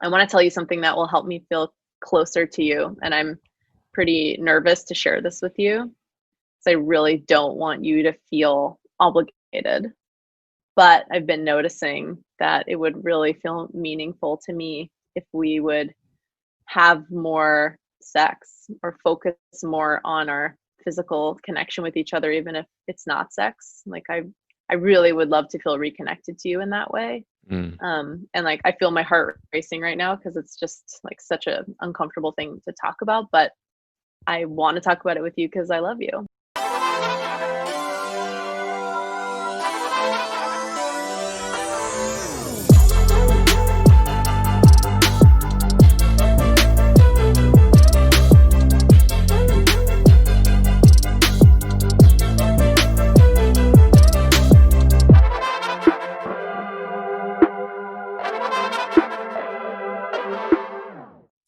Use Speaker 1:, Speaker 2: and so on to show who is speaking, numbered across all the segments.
Speaker 1: I want to tell you something that will help me feel closer to you. And I'm pretty nervous to share this with you because I really don't want you to feel obligated. But I've been noticing that it would really feel meaningful to me if we would have more sex or focus more on our physical connection with each other, even if it's not sex. Like I really would love to feel reconnected to you in that way.
Speaker 2: Mm.
Speaker 1: And like I feel my heart racing right now because it's just like such a uncomfortable thing to talk about, but I want to talk about it with you because I love you.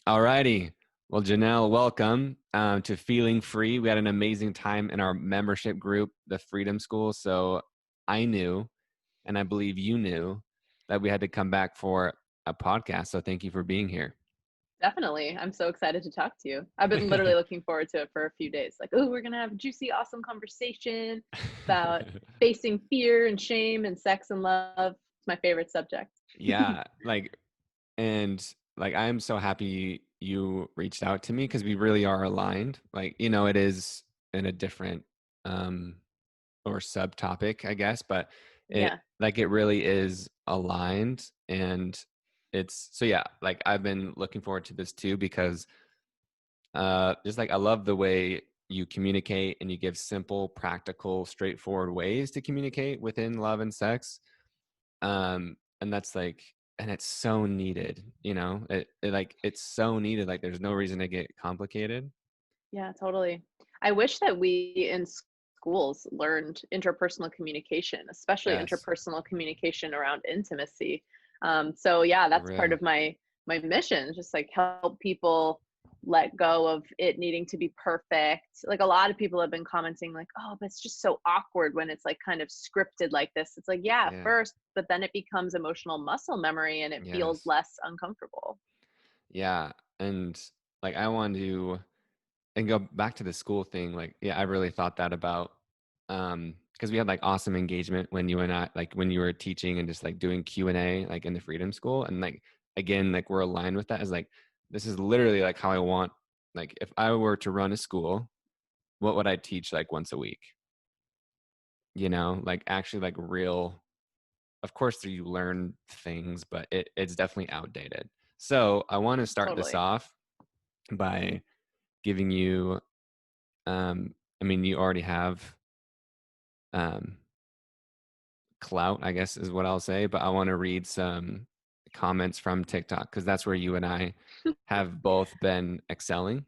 Speaker 2: Alrighty. Well, Janelle, welcome to Feeling Free. We had an amazing time in our membership group, the Freedom School. So I knew, and I believe you knew, that we had to come back for a podcast. So thank you for being here.
Speaker 1: Definitely. I'm so excited to talk to you. I've been literally looking forward to it for a few days. Like, oh, we're going to have a juicy, awesome conversation about facing fear and shame and sex and love. It's my favorite subject.
Speaker 2: Yeah, I'm so happy you reached out to me because we really are aligned. It is in a different or subtopic, I guess, but
Speaker 1: Yeah.
Speaker 2: it really is aligned. And it's so, yeah, like I've been looking forward to this too, because just like I love the way you communicate and you give simple, practical, straightforward ways to communicate within love and sex. And that's like, and it's so needed, it's so needed. Like there's no reason to get complicated.
Speaker 1: Yeah, totally. I wish that we in schools learned interpersonal communication, especially
Speaker 2: Yes,
Speaker 1: interpersonal communication around intimacy. So yeah,
Speaker 2: for
Speaker 1: that's part
Speaker 2: real.
Speaker 1: of my mission, just like help people let go of it needing to be perfect. Like a lot of people have been commenting like, "Oh, but it's just so awkward when it's like kind of scripted like this." It's like, yeah,
Speaker 2: Yeah.
Speaker 1: first, but then it becomes emotional muscle memory and it feels
Speaker 2: Yes.
Speaker 1: less uncomfortable.
Speaker 2: Yeah. And like I want to and go back to the school thing. Like, yeah, I really thought that about because we had like awesome engagement when you and I, like when you were teaching and just like doing Q&A like in the Freedom School. And like again, like we're aligned with that, is like this is literally like how I want, like if I were to run a school, what would I teach like once a week? Like actually like real, of course you learn things, but it's definitely outdated. So I want to start this
Speaker 1: Totally.
Speaker 2: off by giving you I mean, you already have um clout, I guess is what I'll say, but I want to read some comments from TikTok because that's where you and I have both been excelling.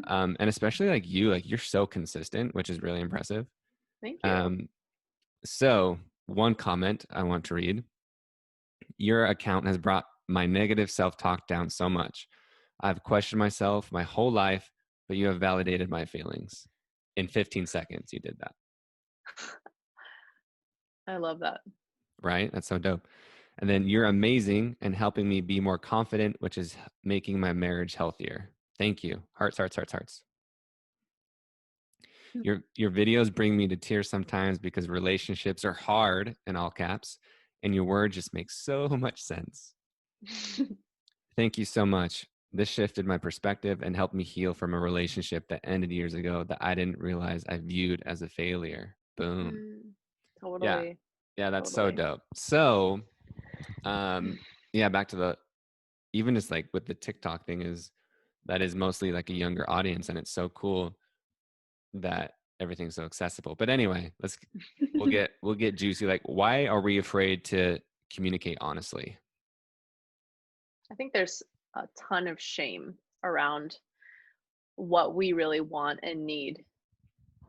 Speaker 2: And especially like you're so consistent, which is really impressive.
Speaker 1: Thank you.
Speaker 2: Um, so one comment I want to read: your account has brought my negative self-talk down so much. I've questioned myself my whole life, but you have validated my feelings. In 15 seconds, you did that,
Speaker 1: I love that.
Speaker 2: right? That's so dope. And then you're amazing and helping me be more confident, which is making my marriage healthier. Thank you. Hearts, hearts, hearts, hearts. Your videos bring me to tears sometimes because relationships are hard, in all caps, and your word just makes so much sense. Thank you so much. This shifted my perspective and helped me heal from a relationship that ended years ago that I didn't realize I viewed as a failure. Boom.
Speaker 1: Mm,
Speaker 2: Yeah.
Speaker 1: totally.
Speaker 2: Yeah, that's so
Speaker 1: Totally.
Speaker 2: dope. So, um, yeah, back to the, even just like with the TikTok thing, is that is mostly like a younger audience, and it's so cool that everything's so accessible. But anyway, we'll get juicy. Like, why are we afraid to communicate honestly?
Speaker 1: I think there's a ton of shame around what we really want and need,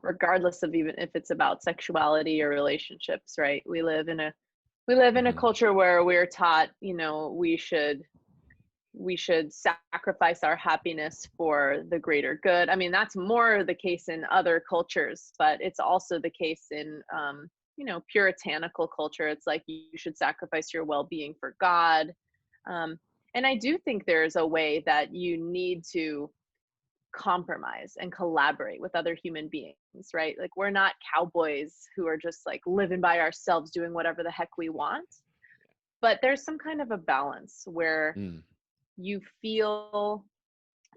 Speaker 1: regardless of even if it's about sexuality or relationships, right? We live in a
Speaker 2: Hmm.
Speaker 1: culture where we're taught, we should sacrifice our happiness for the greater good. I mean, that's more the case in other cultures, but it's also the case in puritanical culture. It's like you should sacrifice your well-being for God. Um, And I do think there's a way that you need to compromise and collaborate with other human beings, right? Like we're not cowboys who are just like living by ourselves doing whatever the heck we want. But there's some kind of a balance where
Speaker 2: Mm.
Speaker 1: you feel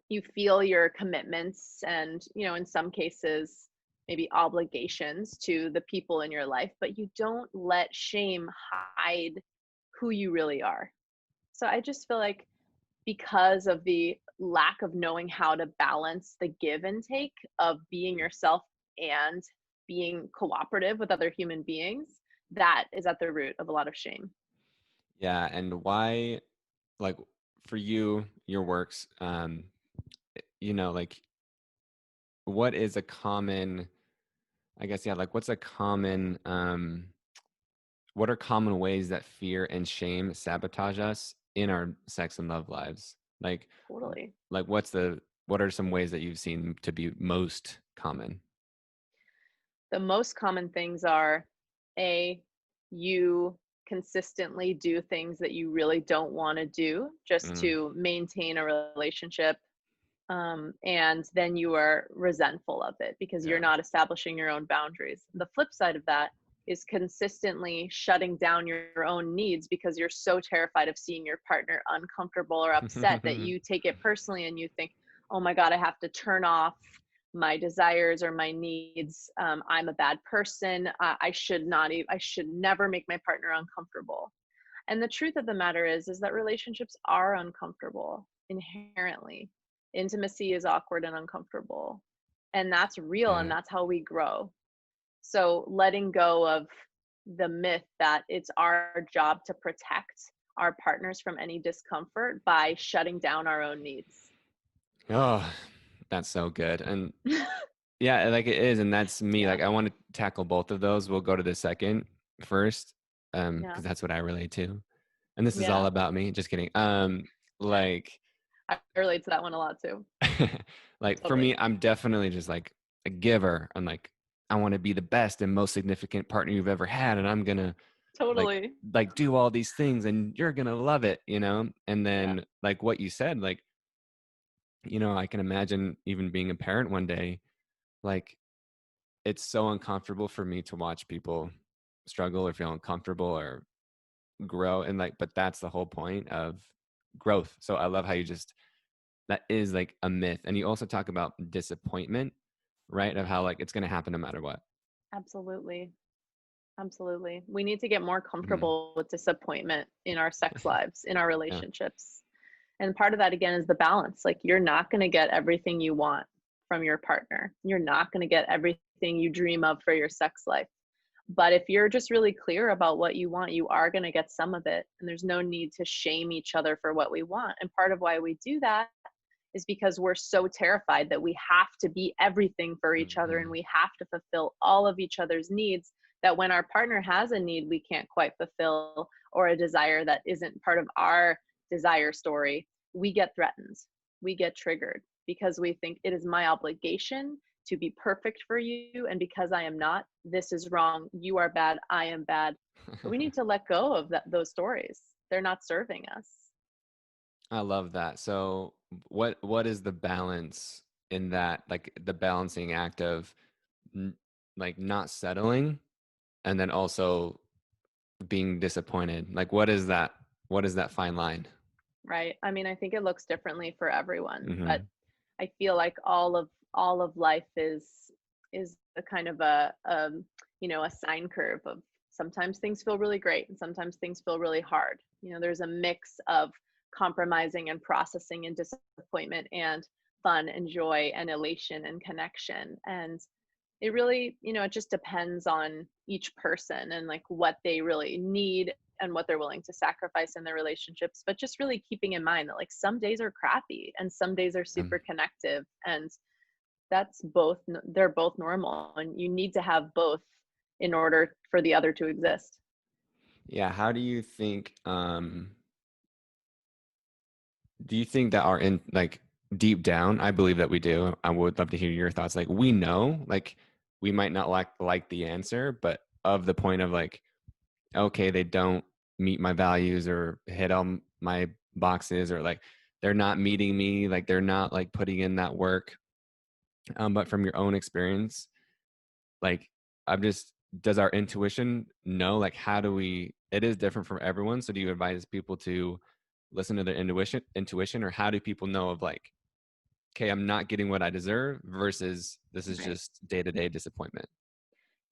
Speaker 1: your commitments and, in some cases maybe obligations to the people in your life, but you don't let shame hide who you really are. So I just feel like because of the lack of knowing how to balance the give and take of being yourself and being cooperative with other human beings, that is at the root of a lot of shame.
Speaker 2: Yeah. And why, like for you, your works, like what is a common, I guess, yeah, like what's a common, what are common ways that fear and shame sabotage us in our sex and love lives?
Speaker 1: Totally.
Speaker 2: Like what are some ways that you've seen to be most common?
Speaker 1: The most common things are A, you consistently do things that you really don't want to do just
Speaker 2: Mm,
Speaker 1: to maintain a relationship. And then you are resentful of it because you're
Speaker 2: yeah.
Speaker 1: not establishing your own boundaries. The flip side of that is consistently shutting down your own needs because you're so terrified of seeing your partner uncomfortable or upset that you take it personally and you think, oh my God, I have to turn off my desires or my needs. I'm a bad person. I should not, I should never make my partner uncomfortable. And the truth of the matter is that relationships are uncomfortable inherently. Intimacy is awkward and uncomfortable. And that's real and
Speaker 2: Yeah.
Speaker 1: that's how we grow. So letting go of the myth that it's our job to protect our partners from any discomfort by shutting down our own needs.
Speaker 2: Oh, that's so good. And yeah, like it is. And that's me.
Speaker 1: Yeah.
Speaker 2: Like I want to tackle both of those. We'll go to the second first,
Speaker 1: Yeah.
Speaker 2: because that's what I relate to. And this is all
Speaker 1: Yeah.
Speaker 2: about me. Just kidding. Like,
Speaker 1: I relate to that one a lot too.
Speaker 2: like for
Speaker 1: Totally.
Speaker 2: me, I'm definitely just like a giver. I'm like, I want to be the best and most significant partner you've ever had, and I'm gonna like
Speaker 1: Totally.
Speaker 2: do all these things, and you're gonna love it, And
Speaker 1: Yeah.
Speaker 2: then like what you said, like I can imagine even being a parent one day, like it's so uncomfortable for me to watch people struggle or feel uncomfortable or grow, and like, but that's the whole point of growth. So I love how you just that is like a myth. And you also talk about disappointment, right? Of how like it's going to happen no matter what.
Speaker 1: Absolutely. Absolutely. We need to get more
Speaker 2: Mhm.
Speaker 1: comfortable with disappointment in our sex lives, in our
Speaker 2: Yeah.
Speaker 1: relationships. And part of that, again, is the balance. Like, you're not going to get everything you want from your partner. You're not going to get everything you dream of for your sex life. But if you're just really clear about what you want, you are going to get some of it. And there's no need to shame each other for what we want. And part of why we do that is because we're so terrified that we have to be everything for each other and
Speaker 2: Mhm.
Speaker 1: we have to fulfill all of each other's needs, that when our partner has a need we can't quite fulfill or a desire that isn't part of our desire story, we get threatened, we get triggered because we think it is my obligation to be perfect for you, and because I am not, this is wrong, you are bad, I am bad. But we need to let go of those stories. They're not serving us.
Speaker 2: I love that. So what is the balance in that, like the balancing act of n- like not settling and then also being disappointed? Like what is that fine line?
Speaker 1: Right. I mean, I think it looks differently for everyone, but
Speaker 2: Mhm.
Speaker 1: I feel like all of life is a kind of a sine curve of sometimes things feel really great and sometimes things feel really hard. There's a mix of compromising and processing and disappointment and fun and joy and elation and connection. And it really, it just depends on each person and like what they really need and what they're willing to sacrifice in their relationships. But just really keeping in mind that like some days are crappy and some days are super connective, and they're both normal, and you need to have both in order for the other to exist.
Speaker 2: Yeah, how do you think that our in like deep down, I believe that we do. I would love to hear your thoughts. Like we know, like we might not like the answer, but of the point of like, okay, they don't meet my values or hit on my boxes, or like they're not meeting me, like they're not like putting in that work. But from your own experience, like I'm just, does our intuition know, like how do we, it is different for everyone. So do you advise people to listen to their intuition, or how do people know of like, okay, I'm not getting what I deserve versus this is
Speaker 1: Right.
Speaker 2: just day-to-day disappointment?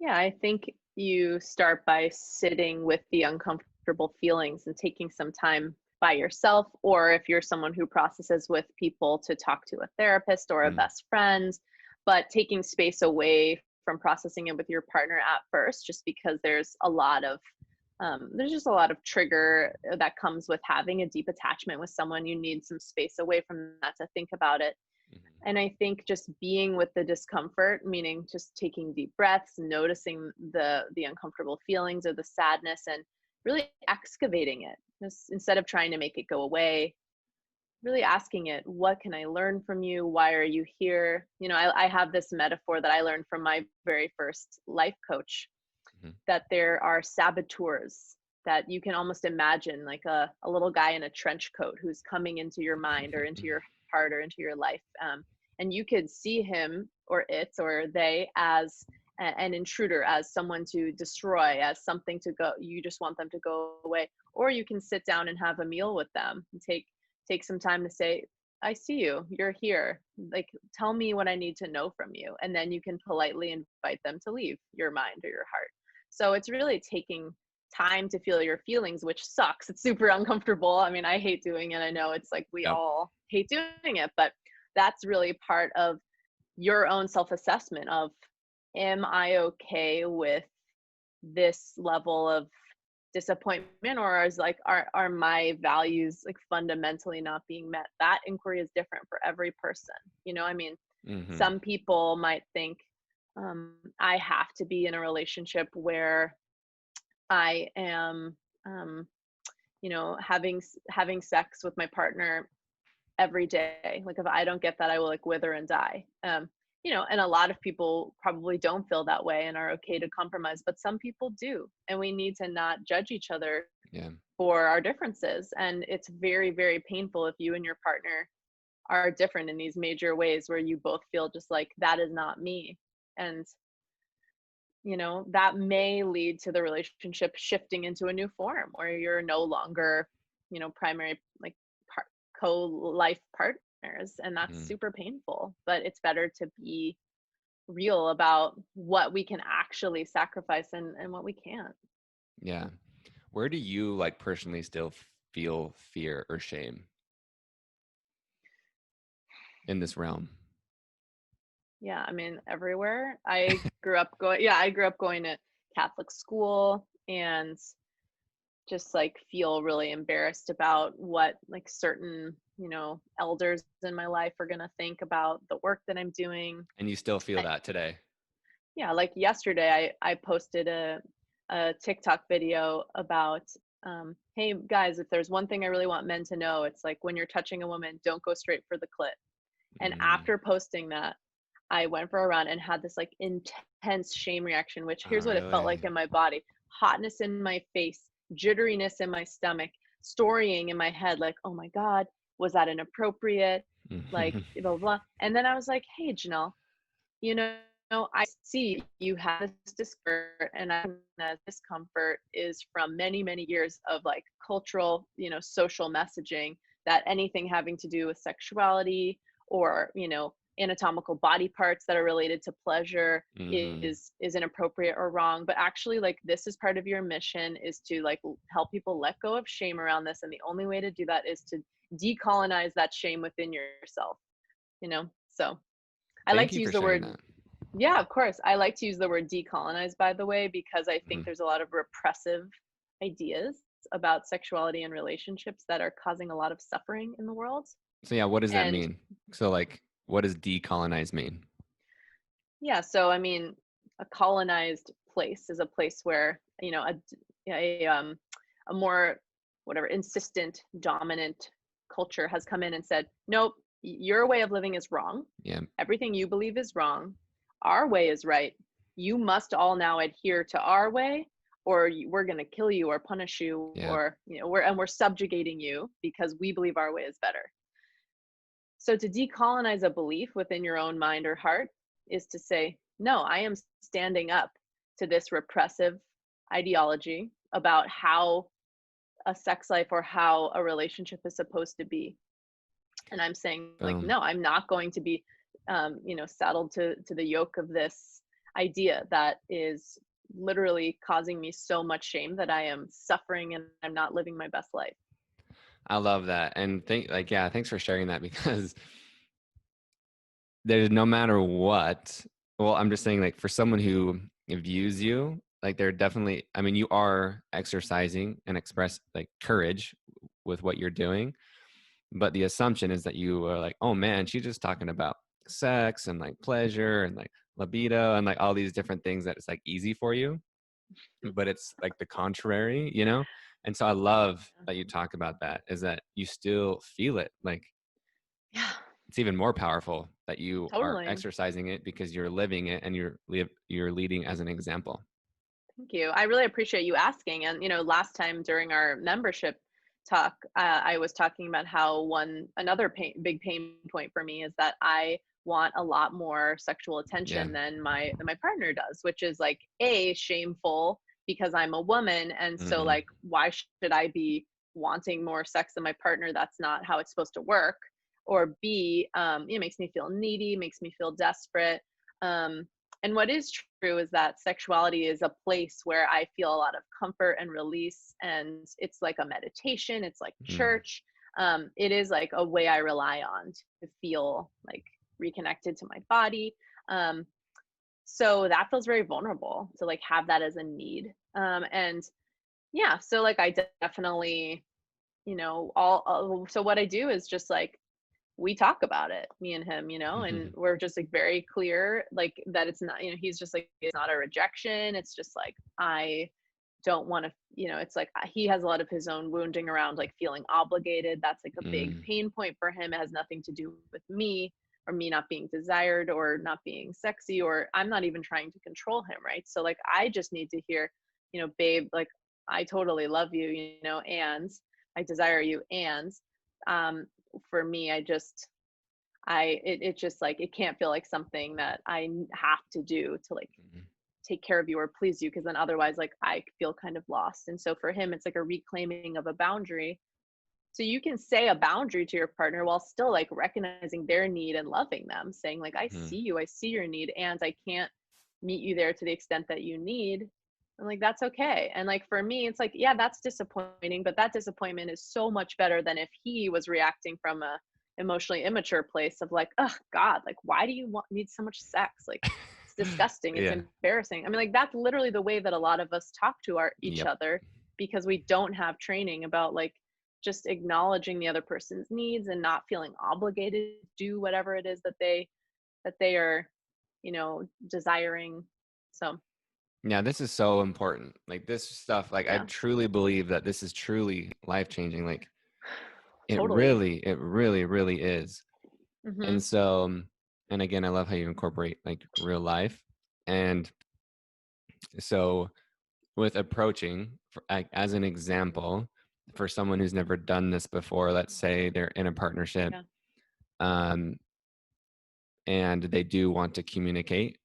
Speaker 1: Yeah, I think you start by sitting with the uncomfortable feelings and taking some time by yourself, or if you're someone who processes with people, to talk to a therapist or a
Speaker 2: Mm,
Speaker 1: best friend, but taking space away from processing it with your partner at first, just because there's just a lot of trigger that comes with having a deep attachment with someone. You need some space away from that to think about it.
Speaker 2: mhm,
Speaker 1: And I think just being with the discomfort, meaning just taking deep breaths, noticing the uncomfortable feelings or the sadness, and really excavating it. Just instead of trying to make it go away, really asking it, what can I learn from you? Why are you here? I have this metaphor that I learned from my very first life coach,
Speaker 2: mhm.
Speaker 1: that there are saboteurs that you can almost imagine, like a little guy in a trench coat who's coming into your mind or into your heart or into your life. And you could see him or it or they as an intruder, as someone to destroy, as something to go, you just want them to go away. Or you can sit down and have a meal with them and take some time to say, I see you, you're here, like tell me what I need to know from you, and then you can politely invite them to leave your mind or your heart. So it's really taking time to feel your feelings, which sucks. It's super uncomfortable. I mean, I hate doing it. I know it's like we
Speaker 2: Yep.
Speaker 1: all hate doing it, but that's really part of your own self-assessment of, am I okay with this level of disappointment, or is like, are my values like fundamentally not being met? That inquiry is different for every person. I mean,
Speaker 2: Hmm.
Speaker 1: some people might think, I have to be in a relationship where I am, having sex with my partner every day. Like if I don't get that, I will like wither and die. And a lot of people probably don't feel that way and are okay to compromise, but some people do. And we need to not judge each other
Speaker 2: Yeah.
Speaker 1: for our differences. And it's very, very painful if you and your partner are different in these major ways where you both feel just like, that is not me. And that may lead to the relationship shifting into a new form where you're no longer, primary, like co-life partners. And that's
Speaker 2: Mhm.
Speaker 1: super painful, but it's better to be real about what we can actually sacrifice and what we can't.
Speaker 2: Yeah. Where do you like personally still feel fear or shame in this realm?
Speaker 1: Yeah, I mean, everywhere. I grew up going to Catholic school, and just like feel really embarrassed about what like certain, elders in my life are going to think about the work that I'm doing.
Speaker 2: And you still feel
Speaker 1: I,
Speaker 2: that today?
Speaker 1: yeah, like yesterday I posted a TikTok video about, hey guys, if there's one thing I really want men to know, it's like when you're touching a woman, don't go straight for the clit. And
Speaker 2: Mm.
Speaker 1: after posting that, I went for a run and had this like intense shame reaction, which
Speaker 2: Oh,
Speaker 1: here's what it felt
Speaker 2: really?
Speaker 1: like in my body: hotness in my face, jitteriness in my stomach, storying in my head, like, oh my God, was that inappropriate? Like, blah, blah, blah. And then I was like, hey, Janelle, you know, I see you have this discomfort, and I think that discomfort is from many, many years of like cultural, social messaging, that anything having to do with sexuality or, anatomical body parts that are related to pleasure
Speaker 2: Hmm.
Speaker 1: is inappropriate or wrong. But actually, like, this is part of your mission, is to like help people let go of shame around this. And the only way to do that is to decolonize that shame within yourself. So I like
Speaker 2: Thank
Speaker 1: to
Speaker 2: you
Speaker 1: use
Speaker 2: for
Speaker 1: the
Speaker 2: sharing
Speaker 1: word,
Speaker 2: that.
Speaker 1: yeah, of course. I like to use the word decolonize, by the way, because I think
Speaker 2: Mhm.
Speaker 1: there's a lot of repressive ideas about sexuality and relationships that are causing a lot of suffering in the world.
Speaker 2: So yeah, what does that
Speaker 1: And
Speaker 2: mean? So like, what does decolonize mean?
Speaker 1: yeah, so I mean, a colonized place is a place where, a more, whatever, insistent, dominant culture has come in and said, nope, your way of living is wrong.
Speaker 2: Yeah.
Speaker 1: Everything you believe is wrong. Our way is right. You must all now adhere to our way. or we're going to kill you or punish you,
Speaker 2: Yeah.
Speaker 1: or, you know, we're subjugating you because we believe our way is better. So to decolonize a belief within your own mind or heart is to say, no, I am standing up to this repressive ideology about how a sex life or how a relationship is supposed to be. And I'm saying, like,
Speaker 2: Boom.
Speaker 1: no, I'm not going to be, you know, saddled to the yoke of this idea that is literally causing me so much shame that I am suffering and I'm not living my best life.
Speaker 2: I love that. And thanks for sharing that, because there's no matter what, well, I'm just saying, like, for someone who views you, like, they're definitely, I mean, you are exercising and express like courage with what you're doing. But the assumption is that you are like, oh man, she's just talking about sex and like pleasure and like libido and like all these different things that it's like easy for you. But it's like the contrary, you know? And so I love that you talk about that, is that you still feel it. Like,
Speaker 1: Yeah,
Speaker 2: it's even more powerful that you are
Speaker 1: totally.
Speaker 2: exercising it because you're living it and you're leading as an example.
Speaker 1: Thank you. I really appreciate you asking. And, you know, last time during our membership talk, I was talking about how another big pain point for me is that I want a lot more sexual
Speaker 2: Yeah.
Speaker 1: attention than my partner does, which is like shameful because I'm a woman. And so
Speaker 2: Hmm.
Speaker 1: like, why should I be wanting more sex than my partner? That's not how it's supposed to work. Or B, it makes me feel needy, makes me feel desperate. Um, and what is true is that sexuality is a place where I feel a lot of comfort and release. And it's like a meditation, it's like
Speaker 2: Mm.
Speaker 1: church. It is like a way I rely on to feel like reconnected to my body. Um, so that feels very vulnerable to like have that as a need. And yeah, so like I definitely, you know, so what I do is just like, we talk about it, me and him, you know, and we're just like very clear, like that it's not, you know, he's just like, it's not a rejection. It's just like, I don't want to, you know, it's like he has a lot of his own wounding around like feeling obligated. That's like a big
Speaker 2: Mm.
Speaker 1: pain point for him. It has nothing to do with me or me not being desired or not being sexy, or I'm not even trying to control him. Right. So like, I just need to hear, you know, babe, like I totally love you, you know, and I desire you. And, for me, it just like, it can't feel like something that I have to do to like
Speaker 2: Mhm.
Speaker 1: take care of you or please you, because then otherwise like I feel kind of lost. And so for him it's like a reclaiming of a boundary, so you can say a boundary to your partner while still like recognizing their need and loving them, saying like, I see
Speaker 2: Mhm.
Speaker 1: you, I see your need, and I can't meet you there to the extent that you need. And like, that's okay. And like for me it's like, yeah, that's disappointing, but that disappointment is so much better than if he was reacting from a emotionally immature place of like, oh god, like why do you need so much sex, like it's disgusting, it's
Speaker 2: Yeah.
Speaker 1: embarrassing. I mean, like that's literally the way that a lot of us talk to each
Speaker 2: Yep.
Speaker 1: other, because we don't have training about like just acknowledging the other person's needs and not feeling obligated to do whatever it is that they are, you know, desiring. So
Speaker 2: Yeah, this is so important. Like, this stuff, like, I
Speaker 1: yeah,
Speaker 2: truly believe that this is truly life changing. Like,
Speaker 1: totally.
Speaker 2: it really, really is. And
Speaker 1: Hmm.
Speaker 2: so, and again, I love how you incorporate like real life. And so, with approaching, like, as an example, for someone who's never done this before, let's say they're in a partnership,
Speaker 1: Yeah.
Speaker 2: um, and they do want to communicate.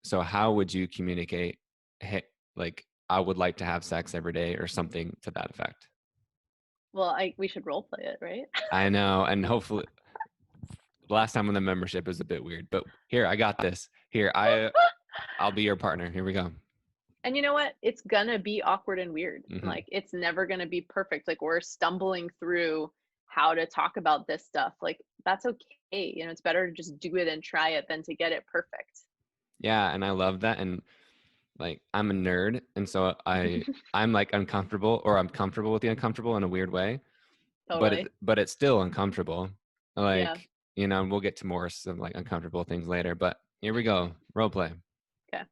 Speaker 2: So, how would you communicate? Hey, like, I would like to have sex every day, or something to that effect.
Speaker 1: Well, we should role play it, right?
Speaker 2: I know, and hopefully, last time on the membership was a bit weird, but here, I got this. Here, I'll be your partner. Here we go.
Speaker 1: And you know what? It's gonna be awkward and weird.
Speaker 2: Hmm.
Speaker 1: Like it's never gonna be perfect. Like we're stumbling through how to talk about this stuff. Like that's okay. You know, it's better to just do it and try it than to get it perfect.
Speaker 2: Yeah, and I love that. And like, I'm a nerd, and so I'm like uncomfortable, or I'm comfortable with the uncomfortable in a weird way, but
Speaker 1: Totally.
Speaker 2: it's still uncomfortable.
Speaker 1: Yeah.
Speaker 2: Like, you know, we'll get to more some like uncomfortable things later, but here we go. Role play.
Speaker 1: Okay.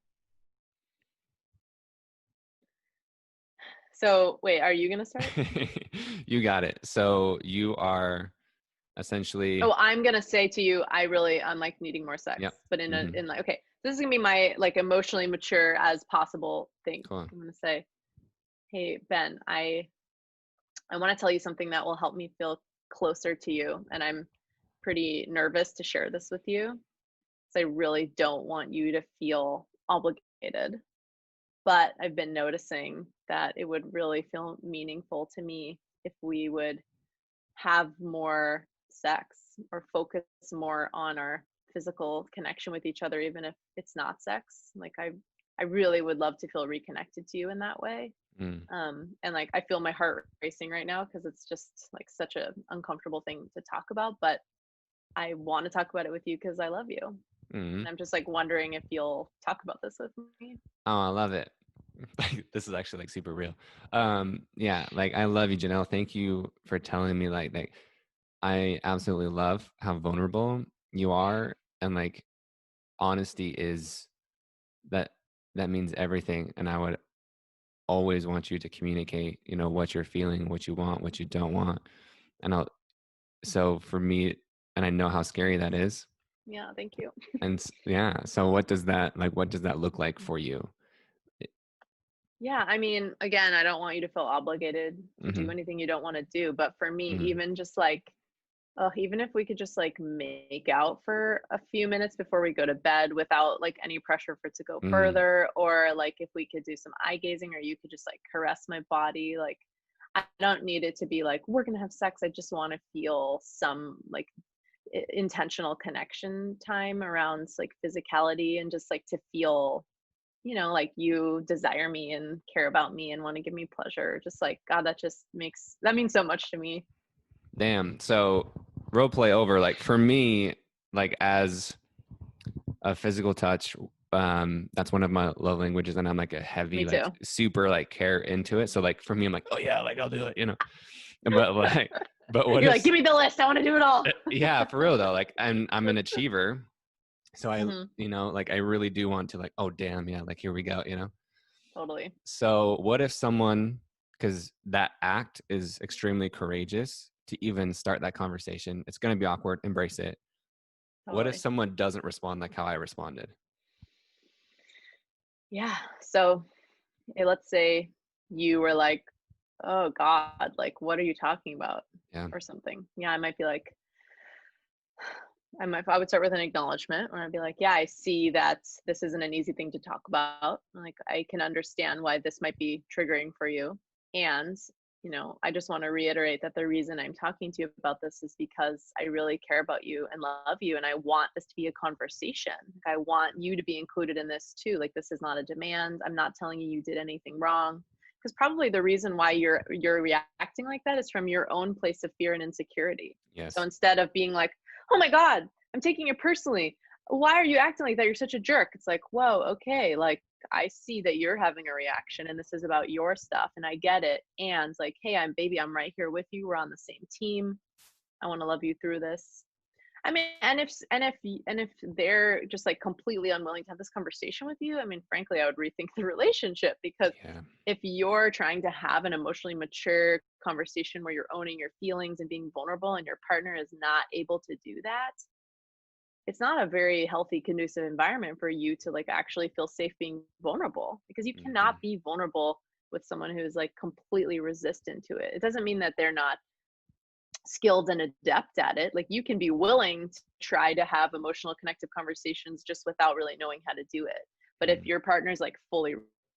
Speaker 1: So wait, are you gonna start?
Speaker 2: You got it. So you are essentially,
Speaker 1: Oh, I'm gonna say to you, I'm like needing more sex,
Speaker 2: yep.
Speaker 1: but
Speaker 2: Hmm.
Speaker 1: in like, okay, this is gonna be my like emotionally mature as possible thing.
Speaker 2: Cool.
Speaker 1: I'm gonna say, Hey, Ben, I want to tell you something that will help me feel closer to you, and I'm pretty nervous to share this with you because I really don't want you to feel obligated. But I've been noticing that it would really feel meaningful to me if we would have more sex or focus more on our physical connection with each other, even if it's not sex. Like I really would love to feel reconnected to you in that way.
Speaker 2: Mm,
Speaker 1: And like I feel my heart racing right now because it's just like such an uncomfortable thing to talk about, but I want to talk about it with you because I love you. And
Speaker 2: mm.
Speaker 1: I'm just like wondering if you'll talk about this with me.
Speaker 2: Oh, I love it. Like, this is actually like super real. Yeah, like I love you, Janelle. Thank you for telling me like I absolutely love how vulnerable you are, and like honesty is that that means everything. And I would always want you to communicate, what you're feeling, what you want, what you don't want. And so for me, and I know how scary that is.
Speaker 1: Yeah, thank you.
Speaker 2: And yeah, so what does that look like for you?
Speaker 1: Yeah, I mean, again, I don't want you to feel obligated to do
Speaker 2: Mm-hmm.
Speaker 1: anything you don't want to do, but for me,
Speaker 2: Mm,
Speaker 1: even just like, even if we could just like make out for a few minutes before we go to bed without like any pressure for it to go
Speaker 2: mm,
Speaker 1: further, or like if we could do some eye gazing, or you could just like caress my body, like I don't need it to be like we're gonna have sex. I just want to feel some like intentional connection time around like physicality and just like to feel like you desire me and care about me and want to give me pleasure. Just like, God, that means so much to me.
Speaker 2: damn. So role play over. Like for me, like as a physical touch, that's one of my love languages, and I'm like a heavy,
Speaker 1: Me
Speaker 2: like
Speaker 1: too.
Speaker 2: super like care into it. So like for me, I'm like, oh yeah, like I'll do it. But like, but what
Speaker 1: You're like,
Speaker 2: if?
Speaker 1: give me the list. I want to do it all.
Speaker 2: Yeah, for real though. Like I'm an achiever, so
Speaker 1: Hmm.
Speaker 2: like I really do want to like, oh damn, yeah, like here we go.
Speaker 1: Totally.
Speaker 2: So what if someone, because that act is extremely courageous to even start that conversation. It's going to be awkward. Embrace it. What if
Speaker 1: Totally.
Speaker 2: someone doesn't respond like how I responded?
Speaker 1: Yeah. So let's say you were like, oh God, like, what are you talking about?
Speaker 2: Yeah.
Speaker 1: Or something. Yeah. I might be like, I would start with an acknowledgement where I'd be like, yeah, I see that this isn't an easy thing to talk about. Like, I can understand why this might be triggering for you. And, I just want to reiterate that the reason I'm talking to you about this is because I really care about you and love you. And I want this to be a conversation. Like, I want you to be included in this too. Like, this is not a demand. I'm not telling you did anything wrong. Because probably the reason why you're reacting like that is from your own place of fear and insecurity. So
Speaker 2: Yes.
Speaker 1: instead of being like, oh my God, I'm taking it personally. Why are you acting like that? You're such a jerk. It's like, whoa, okay. Like, I see that you're having a reaction and this is about your stuff and I get it. And like, hey, I'm right here with you. We're on the same team. I want to love you through this. I mean, and if they're just like completely unwilling to have this conversation with you, I mean, frankly, I would rethink the relationship because
Speaker 2: Yeah.
Speaker 1: if you're trying to have an emotionally mature conversation where you're owning your feelings and being vulnerable and your partner is not able to do that, it's not a very healthy, conducive environment for you to like actually feel safe being vulnerable because you
Speaker 2: Hmm.
Speaker 1: cannot be vulnerable with someone who's like completely resistant to it. It doesn't mean that they're not skilled and adept at it. Like you can be willing to try to have emotional connective conversations just without really knowing how to do it. But if
Speaker 2: Mm.
Speaker 1: your partner's like fully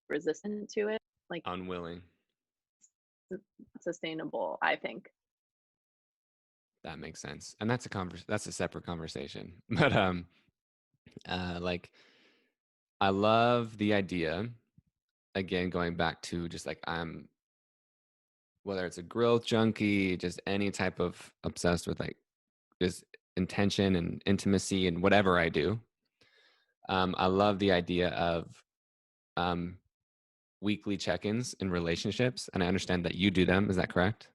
Speaker 1: resistant to it, like
Speaker 2: Unwilling.
Speaker 1: sustainable, I think.
Speaker 2: That makes sense. And that's a separate conversation. But like I love the idea, again, going back to just like I'm, whether it's a growth junkie, just any type of obsessed with like just intention and intimacy and whatever I do. I love the idea of um, weekly check-ins in relationships, and I understand that you do them. Is that correct?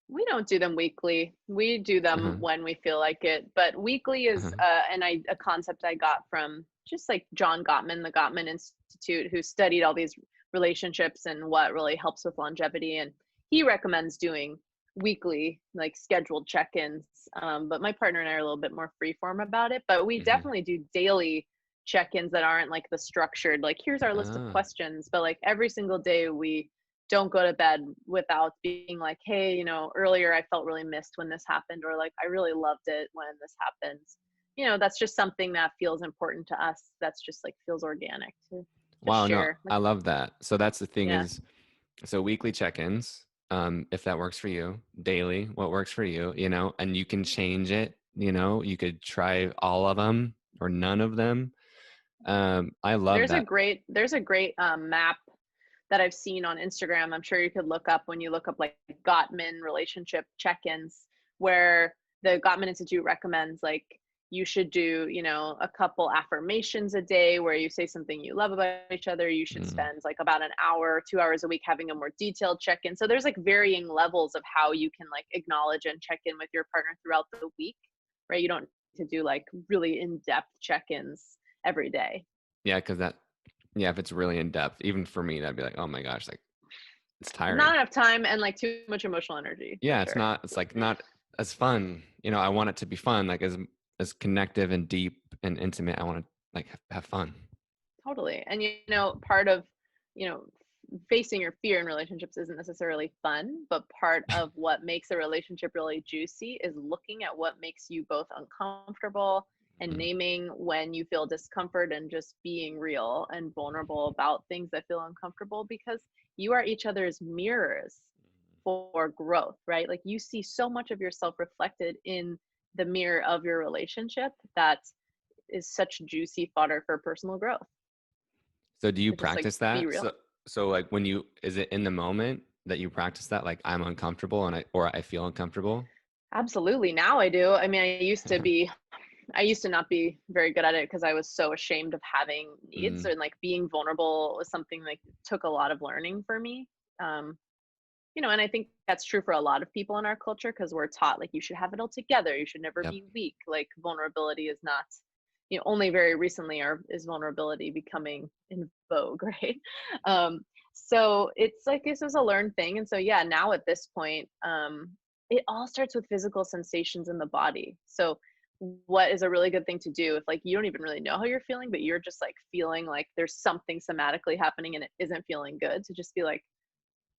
Speaker 1: We don't do them weekly. We do them
Speaker 2: Uh-huh.
Speaker 1: when we feel like it. But weekly is
Speaker 2: Uh-huh.
Speaker 1: a concept I got from just like John Gottman, the Gottman Institute, who studied all these relationships and what really helps with longevity. And he recommends doing weekly, like scheduled check-ins. But my partner and I are a little bit more freeform about it. But we
Speaker 2: Hmm.
Speaker 1: definitely do daily check-ins that aren't like the structured, like here's our list of
Speaker 2: Ah,
Speaker 1: questions. But like every single day we don't go to bed without being like, hey, you know, earlier I felt really missed when this happened, or like I really loved it when this happens. You know, that's just something that feels important to us. That's just like feels organic to
Speaker 2: Wow, no,
Speaker 1: share. Like,
Speaker 2: I love that. So that's the thing
Speaker 1: yeah.
Speaker 2: is, so weekly check-ins, if that works for you, daily, what works for you, you know, and you can change it, you know, you could try all of them or none of them. I love that.
Speaker 1: There's a great map that I've seen on Instagram. I'm sure you could look up when you look up like Gottman relationship check-ins, where the Gottman Institute recommends like you should do, you know, a couple affirmations a day where you say something you love about each other. You should
Speaker 2: Mm.
Speaker 1: spend like about an hour, 2 hours a week having a more detailed check-in. So there's like varying levels of how you can like acknowledge and check in with your partner throughout the week, right? You don't need to do like really in-depth check-ins every day.
Speaker 2: Yeah, because that, yeah, if it's really in depth, even for me, that'd be like, oh my gosh, like it's tiring.
Speaker 1: Not enough time and like too much emotional energy for
Speaker 2: Yeah,
Speaker 1: sure.
Speaker 2: it's like not as fun. You know, I want it to be fun, like as connective and deep and intimate. I want to like have fun.
Speaker 1: Totally. And you know, part of, you know, facing your fear in relationships isn't necessarily fun, but part of what makes a relationship really juicy is looking at what makes you both uncomfortable and
Speaker 2: Mhm.
Speaker 1: naming when you feel discomfort and just being real and vulnerable about things that feel uncomfortable, because you are each other's mirrors for growth, right? Like you see so much of yourself reflected in the mirror of your relationship that is such juicy fodder for personal growth.
Speaker 2: So do you
Speaker 1: To just like
Speaker 2: practice
Speaker 1: be
Speaker 2: that?
Speaker 1: real.
Speaker 2: So like when you, is it in the moment that you practice that? Like I'm uncomfortable and I feel uncomfortable.
Speaker 1: Absolutely. Now I do. I mean, I used to not be very good at it because I was so ashamed of having needs,
Speaker 2: Mm,
Speaker 1: and like being vulnerable was something like took a lot of learning for me. Um, you know, and I think that's true for a lot of people in our culture because we're taught like you should have it all together, you should never
Speaker 2: yep.
Speaker 1: be weak. Like vulnerability is not, you know, only very recently is vulnerability becoming in vogue, right? Um, so it's like this is a learned thing. And so yeah, now at this point, it all starts with physical sensations in the body. So what is a really good thing to do if like you don't even really know how you're feeling, but you're just like feeling like there's something somatically happening and it isn't feeling good, to just be like,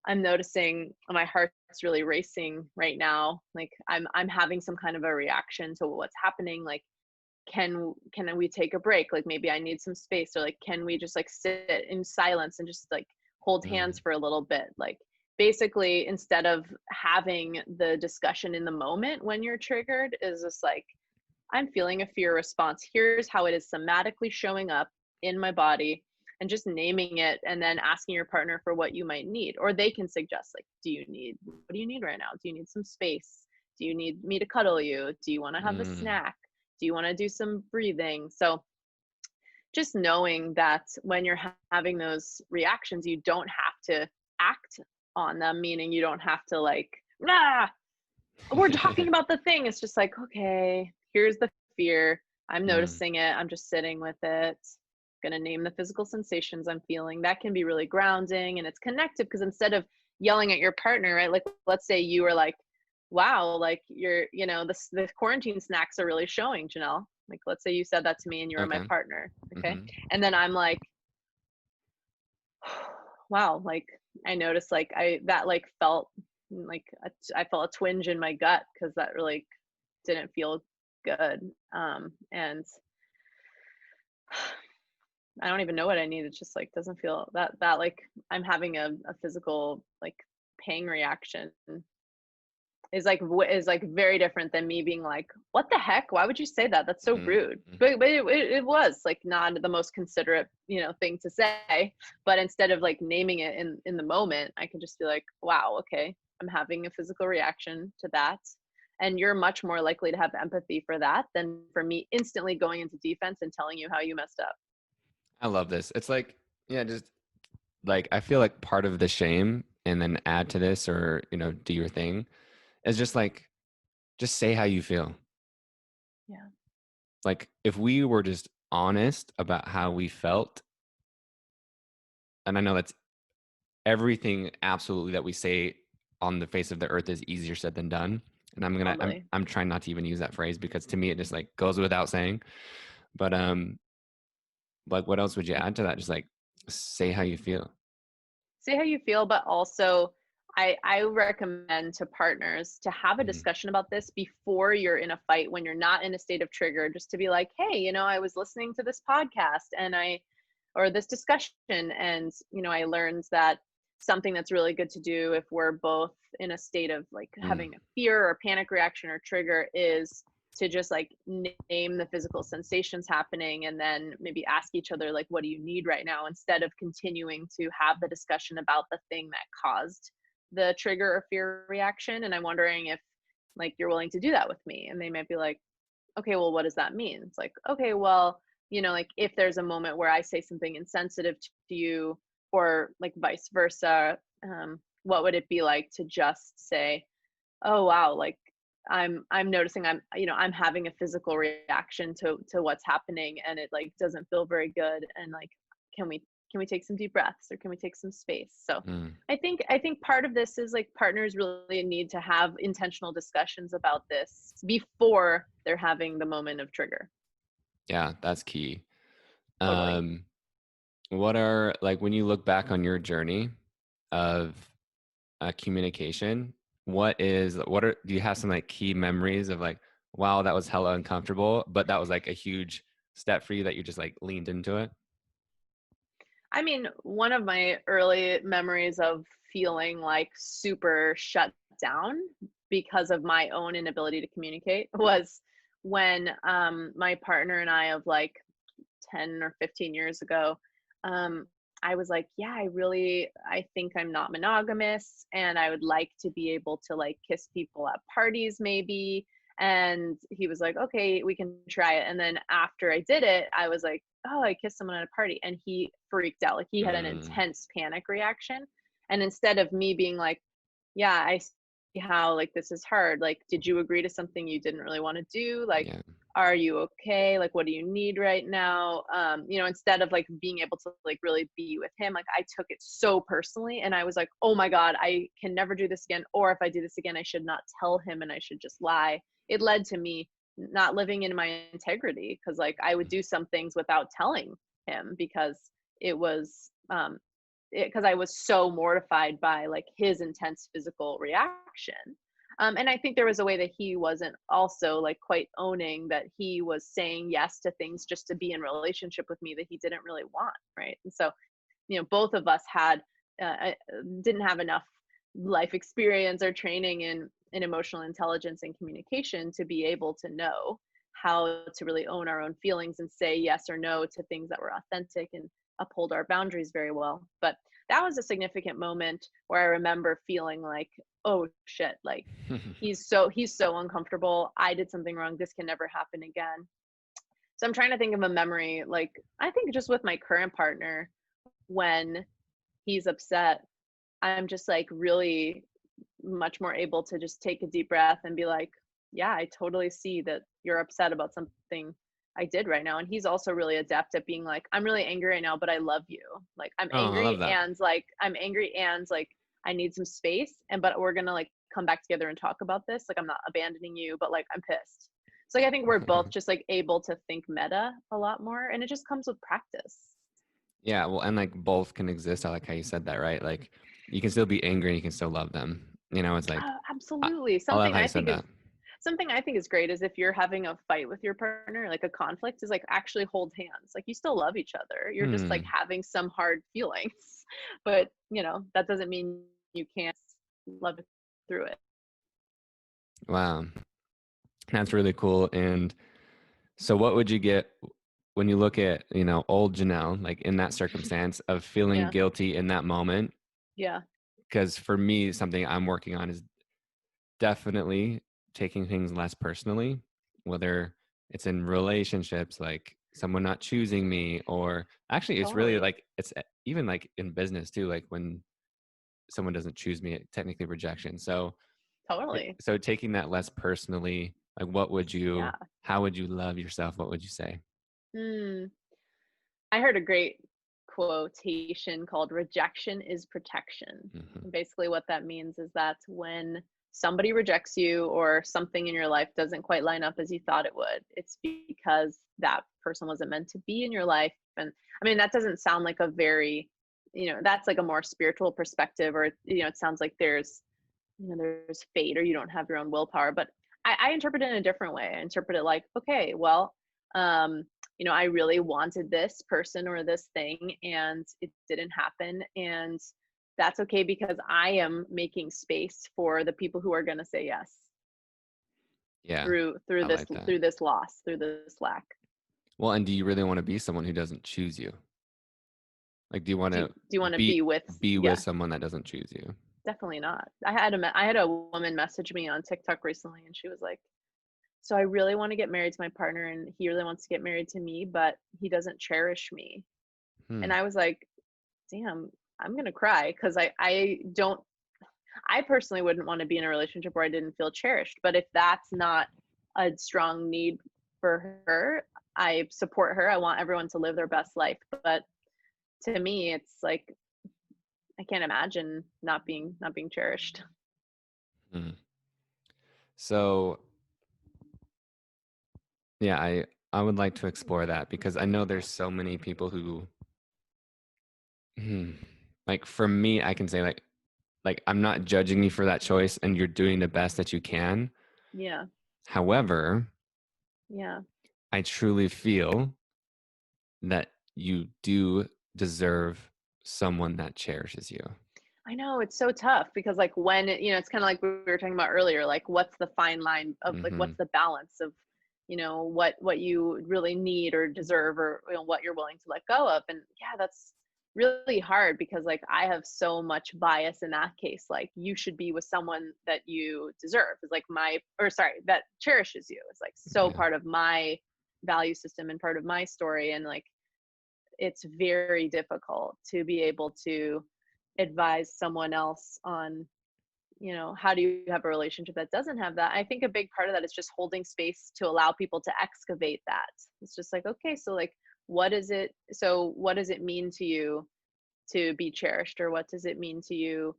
Speaker 1: I'm noticing my heart's really racing right now. Like I'm having some kind of a reaction to what's happening. Like, can we take a break? Like maybe I need some space, or like can we just like sit in silence and just like hold hands
Speaker 2: Mm,
Speaker 1: for a little bit? Like basically instead of having the discussion in the moment when you're triggered, is just like, I'm feeling a fear response. Here's how it is somatically showing up in my body, and just naming it and then asking your partner for what you might need. Or they can suggest, like, what do you need right now? Do you need some space? Do you need me to cuddle you? Do you want to have a
Speaker 2: mm.
Speaker 1: snack? Do you want to do some breathing? So just knowing that when you're having those reactions, you don't have to act on them, meaning you don't have to like, nah, we're talking about the thing. It's just like, okay, here's the fear. I'm
Speaker 2: Mm,
Speaker 1: noticing it. I'm just sitting with it. Gonna name the physical sensations I'm feeling. That can be really grounding and it's connected, because instead of yelling at your partner, right? Like let's say you were like, wow, like you're, you know, the quarantine snacks are really showing, Janelle. Like let's say you said that to me and you were my
Speaker 2: okay.
Speaker 1: partner. Okay.
Speaker 2: Hmm.
Speaker 1: And then I'm like, wow, like I noticed like I that like felt like I felt a twinge in my gut because that really didn't feel good. And I don't even know what I need. It just like doesn't feel that like I'm having a physical like pang reaction is like very different than me being like, what the heck? Why would you say that? That's so
Speaker 2: Mm,
Speaker 1: rude. But it was like not the most considerate, you know, thing to say. But instead of like naming it in the moment, I could just be like, wow, okay, I'm having a physical reaction to that. And you're much more likely to have empathy for that than for me instantly going into defense and telling you how you messed up.
Speaker 2: I love this. It's like, yeah, just like I feel like part of the shame and then add to this or, you know, do your thing is just like, just say how you feel.
Speaker 1: Yeah.
Speaker 2: Like if we were just honest about how we felt, and I know that's everything absolutely that we say on the face of the earth is easier said than done. And
Speaker 1: Totally.
Speaker 2: I'm trying not to even use that phrase because to me it just like goes without saying. But like what else would you add to that? Just like say how you feel.
Speaker 1: say how you feel, but also I recommend to partners to have a
Speaker 2: Mhm.
Speaker 1: discussion about this before you're in a fight, when you're not in a state of trigger, just to be like, hey, I was listening to this podcast or this discussion, and I learned that something that's really good to do if we're both in a state of like
Speaker 2: Mm.
Speaker 1: having a fear or panic reaction or trigger is to just like name the physical sensations happening, and then maybe ask each other like, what do you need right now, instead of continuing to have the discussion about the thing that caused the trigger or fear reaction. And I'm wondering if like you're willing to do that with me. And they might be like, okay, well, what does that mean? It's like, okay, well, like if there's a moment where I say something insensitive to you, or like vice versa, what would it be like to just say, oh wow, like I'm noticing I'm having a physical reaction to what's happening, and it like doesn't feel very good, and like can we can we take some deep breaths, or can we take some space? So
Speaker 2: Mm.
Speaker 1: I think part of this is like partners really need to have intentional discussions about this before they're having the moment of trigger.
Speaker 2: Yeah, that's key.
Speaker 1: Totally.
Speaker 2: Um, what are like when you look back on your journey of communication? Do you have some like key memories of like, wow, that was hella uncomfortable, but that was like a huge step for you that you just like leaned into it?
Speaker 1: I mean, one of my early memories of feeling like super shut down because of my own inability to communicate was when my partner and I, of like 10 or 15 years ago, um, I was like, yeah, I think I'm not monogamous, and I would like to be able to like kiss people at parties maybe. And he was like, okay, we can try it. And then after I did it, I was like, oh, I kissed someone at a party. And he freaked out. Like he had an
Speaker 2: Mm,
Speaker 1: intense panic reaction. And instead of me being like, yeah, I see how like this is hard. Like, did you agree to something you didn't really want to do? Like,
Speaker 2: yeah.
Speaker 1: are you okay? Like, what do you need right now? Instead of like being able to like really be with him, like I took it so personally, and I was like, oh my God, I can never do this again. Or if I do this again, I should not tell him and I should just lie. It led to me not living in my integrity, because like I would do some things without telling him because it was because I was so mortified by like his intense physical reaction. And I think there was a way that he wasn't also like quite owning that he was saying yes to things just to be in relationship with me that he didn't really want, right? And so, both of us didn't have enough life experience or training in emotional intelligence and communication to be able to know how to really own our own feelings and say yes or no to things that were authentic and uphold our boundaries very well. But that was a significant moment where I remember feeling like, oh shit, like he's so uncomfortable. I did something wrong. This can never happen again. So I'm trying to think of a memory, like I think just with my current partner, when he's upset, I'm just like really much more able to just take a deep breath and be like, yeah, I totally see that you're upset about something I did right now. And he's also really adept at being like, I'm really angry right now, but I love you. Like
Speaker 2: Oh, I love that.
Speaker 1: I'm angry and like I need some space, but we're gonna like come back together and talk about this. Like I'm not abandoning you, but like I'm pissed. So like I think we're both just like able to think meta a lot more, and it just comes with practice.
Speaker 2: Yeah, well, and like both can exist. I like how you said that, right? Like you can still be angry and you can still love them. It's like I,
Speaker 1: Absolutely.
Speaker 2: I love how you said that.
Speaker 1: Something I think is great is if you're having a fight with your partner, like a conflict, is like actually hold hands. Like you still love each other. You're just like
Speaker 2: Hmm.
Speaker 1: having some hard feelings, but that doesn't mean you can't love it through it.
Speaker 2: Wow, that's really cool. And so, what would you get when you look at old Janelle, like in that circumstance of feeling
Speaker 1: Yeah.
Speaker 2: guilty in that moment?
Speaker 1: Yeah.
Speaker 2: Because for me, something I'm working on is definitely taking things less personally, whether it's in relationships, like someone not choosing me, or actually, it's really
Speaker 1: Totally.
Speaker 2: like even like in business too, like when someone doesn't choose me, technically rejection. So,
Speaker 1: Totally.
Speaker 2: so taking that less personally, like
Speaker 1: Yeah.
Speaker 2: how would you love yourself? What would you say?
Speaker 1: Hmm. I heard a great quotation called rejection is protection.
Speaker 2: Hmm.
Speaker 1: And basically, what that means is that when somebody rejects you or something in your life doesn't quite line up as you thought it would, it's because that person wasn't meant to be in your life. And I mean, that doesn't sound like a very that's like a more spiritual perspective, or, it sounds like there's fate, or you don't have your own willpower. But I interpret it in a different way. I interpret it like, okay, well, I really wanted this person or this thing, and it didn't happen. And that's okay, because I am making space for the people who are going to say yes
Speaker 2: Yeah,
Speaker 1: through
Speaker 2: I
Speaker 1: this
Speaker 2: like that.
Speaker 1: through this loss, through this lack.
Speaker 2: Well, and do you really want to be someone who doesn't choose you? Like, do you want
Speaker 1: Do
Speaker 2: to
Speaker 1: you want to
Speaker 2: be
Speaker 1: be with?
Speaker 2: be with
Speaker 1: Yeah,
Speaker 2: someone that doesn't choose you?
Speaker 1: definitely not. I had a woman message me on TikTok recently, and she was like, "So I really want to get married to my partner, and he really wants to get married to me, but he doesn't cherish me."
Speaker 2: Hmm.
Speaker 1: And I was like, "Damn, I'm gonna cry," because I don't. I personally wouldn't want to be in a relationship where I didn't feel cherished. But if that's not a strong need for her, I support her. I want everyone to live their best life. But to me, it's like I can't imagine not being cherished.
Speaker 2: Hmm. So yeah, I would like to explore that, because I know there's so many people who, hmm, like for me, I can say like I'm not judging you for that choice, and you're doing the best that you can.
Speaker 1: Yeah.
Speaker 2: However,
Speaker 1: Yeah.
Speaker 2: I truly feel that you do deserve someone that cherishes you.
Speaker 1: I know it's so tough, because like when it's kind of like we were talking about earlier, like what's the fine line of, like,
Speaker 2: Mm-hmm.
Speaker 1: what's the balance of, what you really need or deserve, or what you're willing to let go of. And yeah, that's really hard, because like I have so much bias in that case. Like, you should be with someone that you deserve, is like that cherishes you. It's like so
Speaker 2: Yeah.
Speaker 1: part of my value system and part of my story. And like, it's very difficult to be able to advise someone else on, how do you have a relationship that doesn't have that. I think a big part of that is just holding space to allow people to excavate that. It's just like, okay, so like, what does it mean to you to be cherished, or what does it mean to you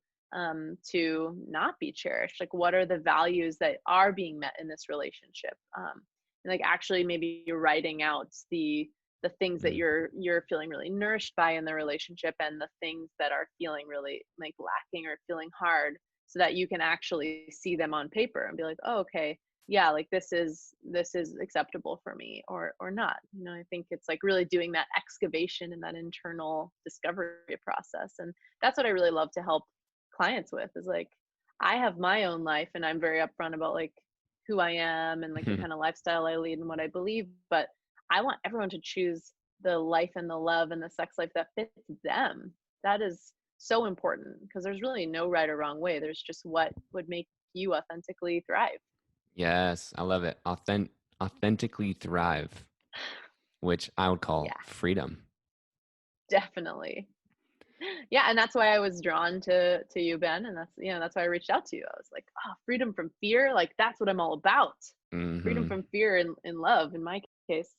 Speaker 1: to not be cherished? Like, what are the values that are being met in this relationship? And like, actually, maybe you're writing out the things that
Speaker 2: Mm.
Speaker 1: you're feeling really nourished by in the relationship, and the things that are feeling really like lacking or feeling hard, so that you can actually see them on paper and be like, oh, okay, yeah, like this is acceptable for me, or not. I think it's like really doing that excavation and that internal discovery process. And that's what I really love to help clients with, is like, I have my own life, and I'm very upfront about like who I am and like the kind of lifestyle I lead and what I believe. But I want everyone to choose the life and the love and the sex life that fits them. That is so important, because there's really no right or wrong way. There's just what would make you authentically thrive.
Speaker 2: Yes, I love it. Authentically thrive, which I would call
Speaker 1: Yeah,
Speaker 2: freedom.
Speaker 1: definitely. Yeah, and that's why I was drawn to you, Ben, and that's why I reached out to you. I was like, oh, freedom from fear, like that's what I'm all about. Freedom
Speaker 2: Hmm.
Speaker 1: from fear in love, in my case.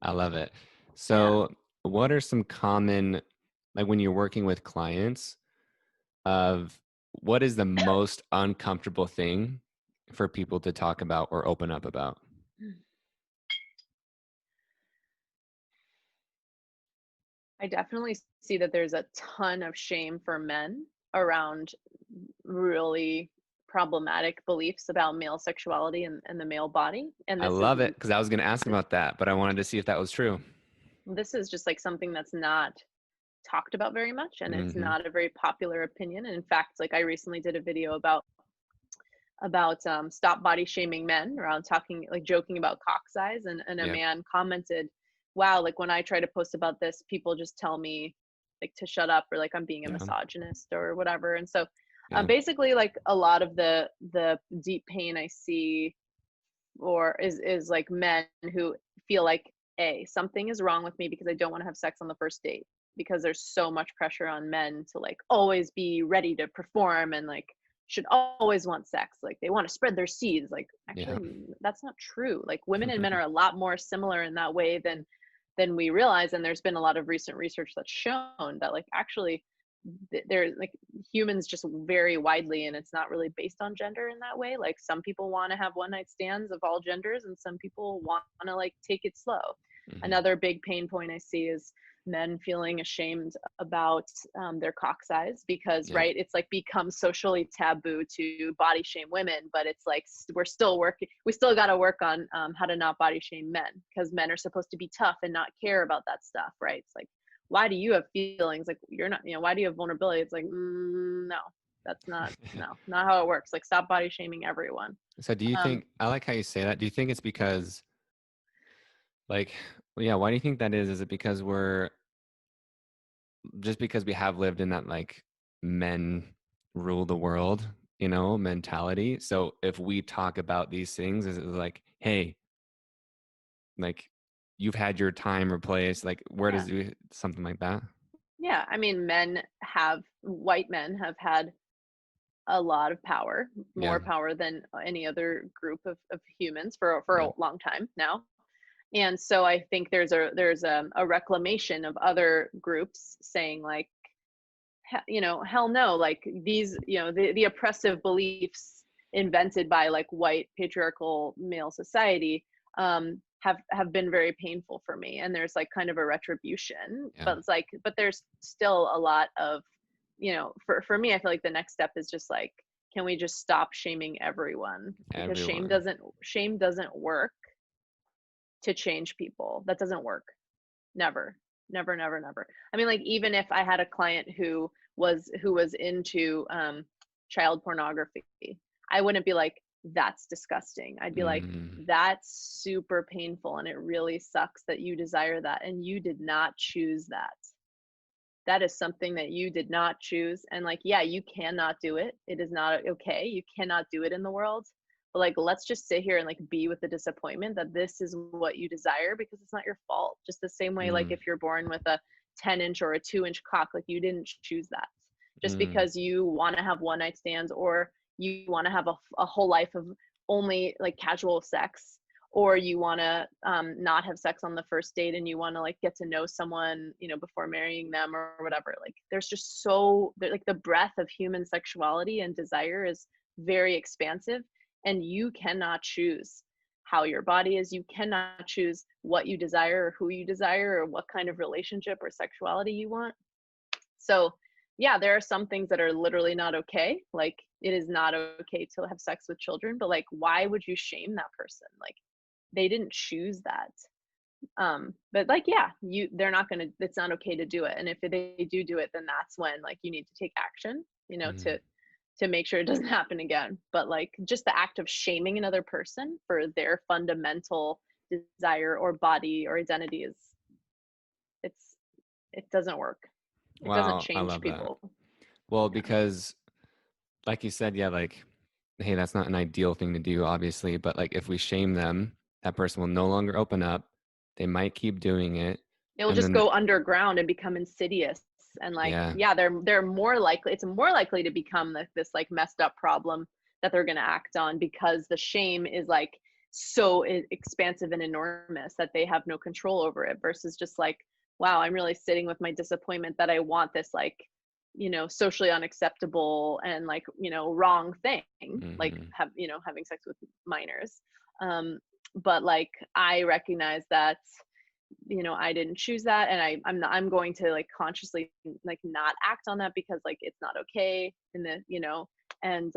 Speaker 2: I love it.
Speaker 1: Yeah.
Speaker 2: So, what are some common, like when you're working with clients, of what is the most uncomfortable thing for people to talk about or open up about?
Speaker 1: I definitely see that there's a ton of shame for men around really problematic beliefs about male sexuality and the male body. And
Speaker 2: I love it, because I was going to ask about that, but I wanted to see if that was true.
Speaker 1: this is just like something that's not talked about very much, and it's
Speaker 2: Hmm.
Speaker 1: not a very popular opinion. And in fact, like, I recently did a video about stop body shaming men, around talking, like, joking about cock size. And a
Speaker 2: Yeah.
Speaker 1: man commented, wow, like, when I try to post about this, people just tell me like to shut up, or like I'm being a
Speaker 2: Yeah.
Speaker 1: misogynist or whatever. And so
Speaker 2: Yeah.
Speaker 1: basically, like, a lot of the deep pain I see, or is like men who feel like, a, something is wrong with me because I don't want to have sex on the first date, because there's so much pressure on men to like always be ready to perform, and like should always want sex, like they want to spread their seeds. Like,
Speaker 2: Yeah.
Speaker 1: actually, that's not true. Like, women and men are a lot more similar in that way than we realize. And there's been a lot of recent research that's shown that, like, actually they're like, humans just very widely, and it's not really based on gender in that way. Like, some people want to have one night stands of all genders, and some people want to like take it slow.
Speaker 2: Mm-hmm.
Speaker 1: Another big pain point I see is men feeling ashamed about their cock size because,
Speaker 2: Yeah.
Speaker 1: right, it's like become socially taboo to body shame women, but it's like we're still working. We still got to work on how to not body shame men, because men are supposed to be tough and not care about that stuff, right? It's like, why do you have feelings? Like, you're not, why do you have vulnerability? It's like, no, that's not, not how it works. Like, stop body shaming everyone.
Speaker 2: So do you
Speaker 1: Um,
Speaker 2: think, I like how you say that. Do you think it's because like, yeah, why do you think that is? Is it because just because we have lived in that like men rule the world, mentality? So if we talk about these things, is it like, hey, like you've had your time or place, like where
Speaker 1: yeah.
Speaker 2: does it, something like that?
Speaker 1: Yeah. I mean, white men have had a lot of power,
Speaker 2: Yeah.
Speaker 1: more power than any other group of humans for
Speaker 2: Yeah.
Speaker 1: a long time now. And so I think there's a reclamation of other groups saying like, hell no, like these, the oppressive beliefs invented by like white patriarchal male society have been very painful for me. And there's like kind of a retribution,
Speaker 2: Yeah.
Speaker 1: but it's like, but there's still a lot of, for me, I feel like the next step is just like, can we just stop shaming everyone? Because
Speaker 2: Everyone.
Speaker 1: shame doesn't work to change people. That doesn't work. Never, never, never, never. I mean, like, even if I had a client who was into child pornography, I wouldn't be like, that's disgusting. I'd be like,
Speaker 2: Mm,
Speaker 1: that's super painful and it really sucks that you desire that and you did not choose that. That is something that you did not choose. And like, yeah, you cannot do it. It is not okay. You cannot do it in the world. But like, let's just sit here and like be with the disappointment that this is what you desire, because it's not your fault. Just the same way, like
Speaker 2: mm,
Speaker 1: if you're born with a 10-inch or a 2-inch cock, like you didn't choose that. Just
Speaker 2: mm.
Speaker 1: because you want to have one night stands, or you want to have a whole life of only like casual sex, or you want to not have sex on the first date and you want to like get to know someone, before marrying them or whatever. Like there's just like the breadth of human sexuality and desire is very expansive, and you cannot choose how your body is. You cannot choose what you desire or who you desire or what kind of relationship or sexuality you want. So yeah, there are some things that are literally not okay. Like it is not okay to have sex with children, but like, why would you shame that person? Like, they didn't choose that. But like, yeah, they're not gonna, it's not okay to do it. And if they do it, then that's when like you need to take action,
Speaker 2: Mm.
Speaker 1: to make sure it doesn't happen again. But like just the act of shaming another person for their fundamental desire or body or identity it's it doesn't work. It doesn't
Speaker 2: Wow, I
Speaker 1: change
Speaker 2: love that.
Speaker 1: people.
Speaker 2: Well,
Speaker 1: Yeah.
Speaker 2: because like you said, yeah, like, hey, that's not an ideal thing to do, obviously, but like if we shame them, that person will no longer open up. They might keep doing it.
Speaker 1: It'll
Speaker 2: And
Speaker 1: just
Speaker 2: then,
Speaker 1: go underground and become insidious. And like,
Speaker 2: yeah,
Speaker 1: yeah, they're more likely, it's more likely to become this like messed up problem that they're going to act on, because the shame is like so expansive and enormous that they have no control over it, versus just like, wow, I'm really sitting with my disappointment that I want this like, socially unacceptable and like, wrong thing, like
Speaker 2: hmm,
Speaker 1: having sex with minors. But like, I recognize that, I didn't choose that, and I'm going to like consciously like not act on that, because like it's not okay in the, and